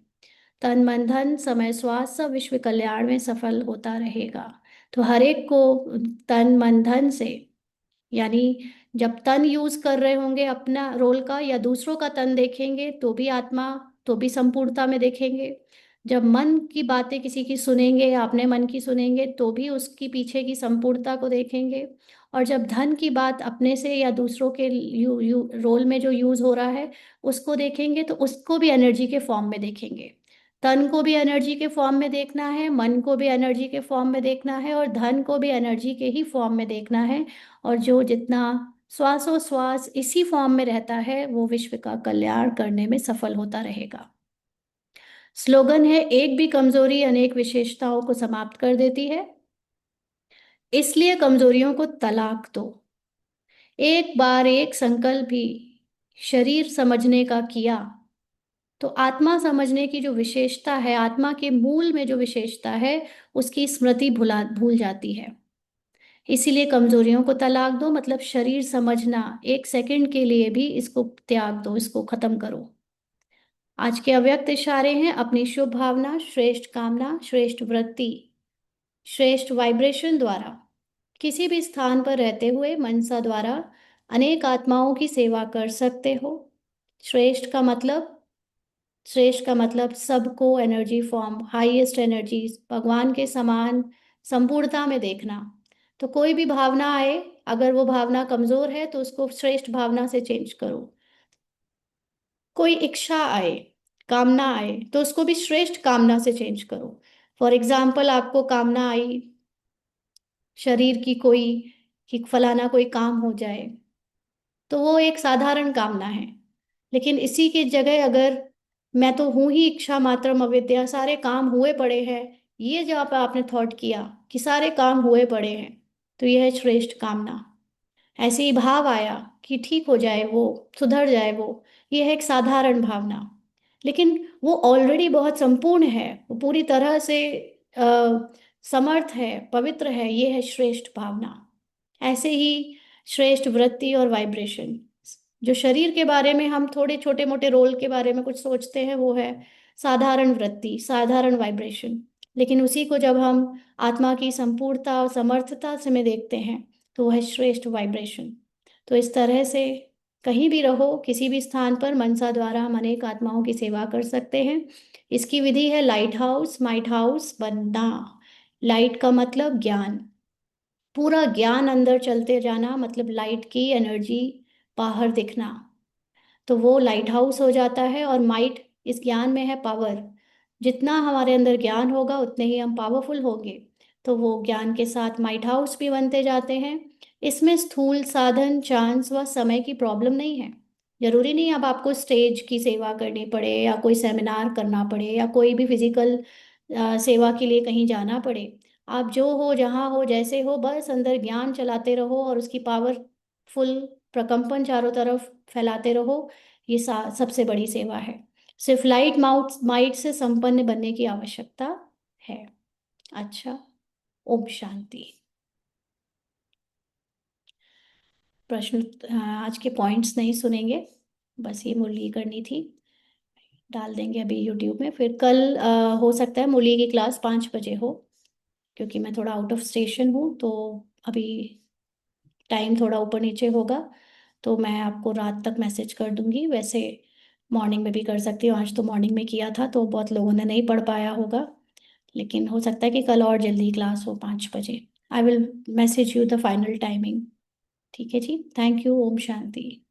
तन मन धन समय स्वास्थ्य सब विश्व कल्याण में सफल होता रहेगा। तो हर एक को तन मन धन से, यानी जब तन यूज कर रहे होंगे अपना रोल का, या दूसरों का तन देखेंगे तो भी आत्मा, तो भी संपूर्णता में देखेंगे। जब मन की बातें किसी की सुनेंगे या अपने मन की सुनेंगे तो भी उसकी पीछे की संपूर्णता को देखेंगे। और जब धन की बात अपने से या दूसरों के रोल में जो यूज हो रहा है उसको देखेंगे, तो उसको भी एनर्जी के फॉर्म में देखेंगे। तन को भी एनर्जी के फॉर्म में देखना है, मन को भी एनर्जी के फॉर्म में देखना है, और धन को भी एनर्जी के ही फॉर्म में देखना है। और जो जितना श्वासोश्वास इसी फॉर्म में रहता है वो विश्व का कल्याण करने में सफल होता रहेगा। स्लोगन है, एक भी कमजोरी अनेक विशेषताओं को समाप्त कर देती है, इसलिए कमजोरियों को तलाक दो। एक बार एक संकल्प भी शरीर समझने का किया तो आत्मा समझने की जो विशेषता है, आत्मा के मूल में जो विशेषता है, उसकी स्मृति भूल जाती है। इसीलिए कमजोरियों को तलाक दो मतलब शरीर समझना, एक सेकंड के लिए भी इसको त्याग दो, इसको खत्म करो। आज के अव्यक्त इशारे हैं, अपनी शुभ भावना, श्रेष्ठ कामना, श्रेष्ठ वृत्ति, श्रेष्ठ वाइब्रेशन द्वारा किसी भी स्थान पर रहते हुए मनसा द्वारा अनेक आत्माओं की सेवा कर सकते हो। श्रेष्ठ का मतलब, श्रेष्ठ का मतलब सबको एनर्जी फॉर्म, हाईएस्ट एनर्जीज, भगवान के समान संपूर्णता में देखना। तो कोई भी भावना आए, अगर वो भावना कमजोर है तो उसको श्रेष्ठ भावना से चेंज करो। कोई इच्छा आए, कामना आए, तो उसको भी श्रेष्ठ कामना से चेंज करो। फॉर एग्जाम्पल, आपको कामना आई शरीर की कोई, कि फलाना कोई काम हो जाए, तो वो एक साधारण कामना है। लेकिन इसी की जगह अगर मैं तो हूं ही इच्छा मात्रम अविद्या, सारे काम हुए पड़े हैं, ये जो आपने थॉट किया कि सारे काम हुए पड़े हैं, तो यह है श्रेष्ठ कामना। ऐसे ही भाव आया कि ठीक हो जाए वो, सुधर जाए वो, ये है एक साधारण भावना। लेकिन वो ऑलरेडी बहुत संपूर्ण है, वो पूरी तरह से समर्थ है, पवित्र है, ये है श्रेष्ठ भावना। ऐसे ही श्रेष्ठ वृत्ति और वाइब्रेशन, जो शरीर के बारे में हम थोड़े छोटे मोटे रोल के बारे में कुछ सोचते हैं, वो है साधारण वृत्ति, साधारण वाइब्रेशन। लेकिन उसी को जब हम आत्मा की संपूर्णता और समर्थता से में देखते हैं तो वह है श्रेष्ठ वाइब्रेशन। तो इस तरह से कहीं भी रहो, किसी भी स्थान पर मनसा द्वारा हम अनेक आत्माओं की सेवा कर सकते हैं। इसकी विधि है लाइट हाउस, माइट हाउस बनना। लाइट का मतलब ज्ञान, पूरा ज्ञान अंदर चलते जाना, मतलब लाइट की एनर्जी बाहर दिखना, तो वो लाइट हाउस हो जाता है। और माइट इस ज्ञान में है पावर, जितना हमारे अंदर ज्ञान होगा उतने ही हम पावरफुल होंगे। तो वो ज्ञान के साथ माइट हाउस भी बनते जाते हैं। इसमें स्थूल साधन, चांस व समय की प्रॉब्लम नहीं है। जरूरी नहीं अब आपको स्टेज की सेवा करनी पड़े, या कोई सेमिनार करना पड़े, या कोई भी फिजिकल सेवा के लिए कहीं जाना पड़े। आप जो हो, जहाँ हो, जैसे हो, बस अंदर ज्ञान चलाते रहो और उसकी पावरफुल प्रकंपन चारों तरफ फैलाते रहो। ये सबसे बड़ी सेवा है। सिर्फ लाइट माउथ माइट से संपन्न बनने की आवश्यकता है। अच्छा, ओम शांति। प्रश्न, आज के पॉइंट्स नहीं सुनेंगे, बस ये मुरली करनी थी, डाल देंगे अभी यूट्यूब में। फिर कल हो सकता है मुरली की क्लास 5 बजे हो, क्योंकि मैं थोड़ा आउट ऑफ स्टेशन हूँ, तो अभी टाइम थोड़ा ऊपर नीचे होगा, तो मैं आपको रात तक मैसेज कर दूंगी। वैसे मॉर्निंग में भी कर सकती हूँ, आज तो मॉर्निंग में किया था तो बहुत लोगों ने नहीं पढ़ पाया होगा, लेकिन हो सकता है कि कल और जल्दी क्लास हो 5 बजे। I will message you the final timing. ठीक है जी, थैंक यू, ओम शांति।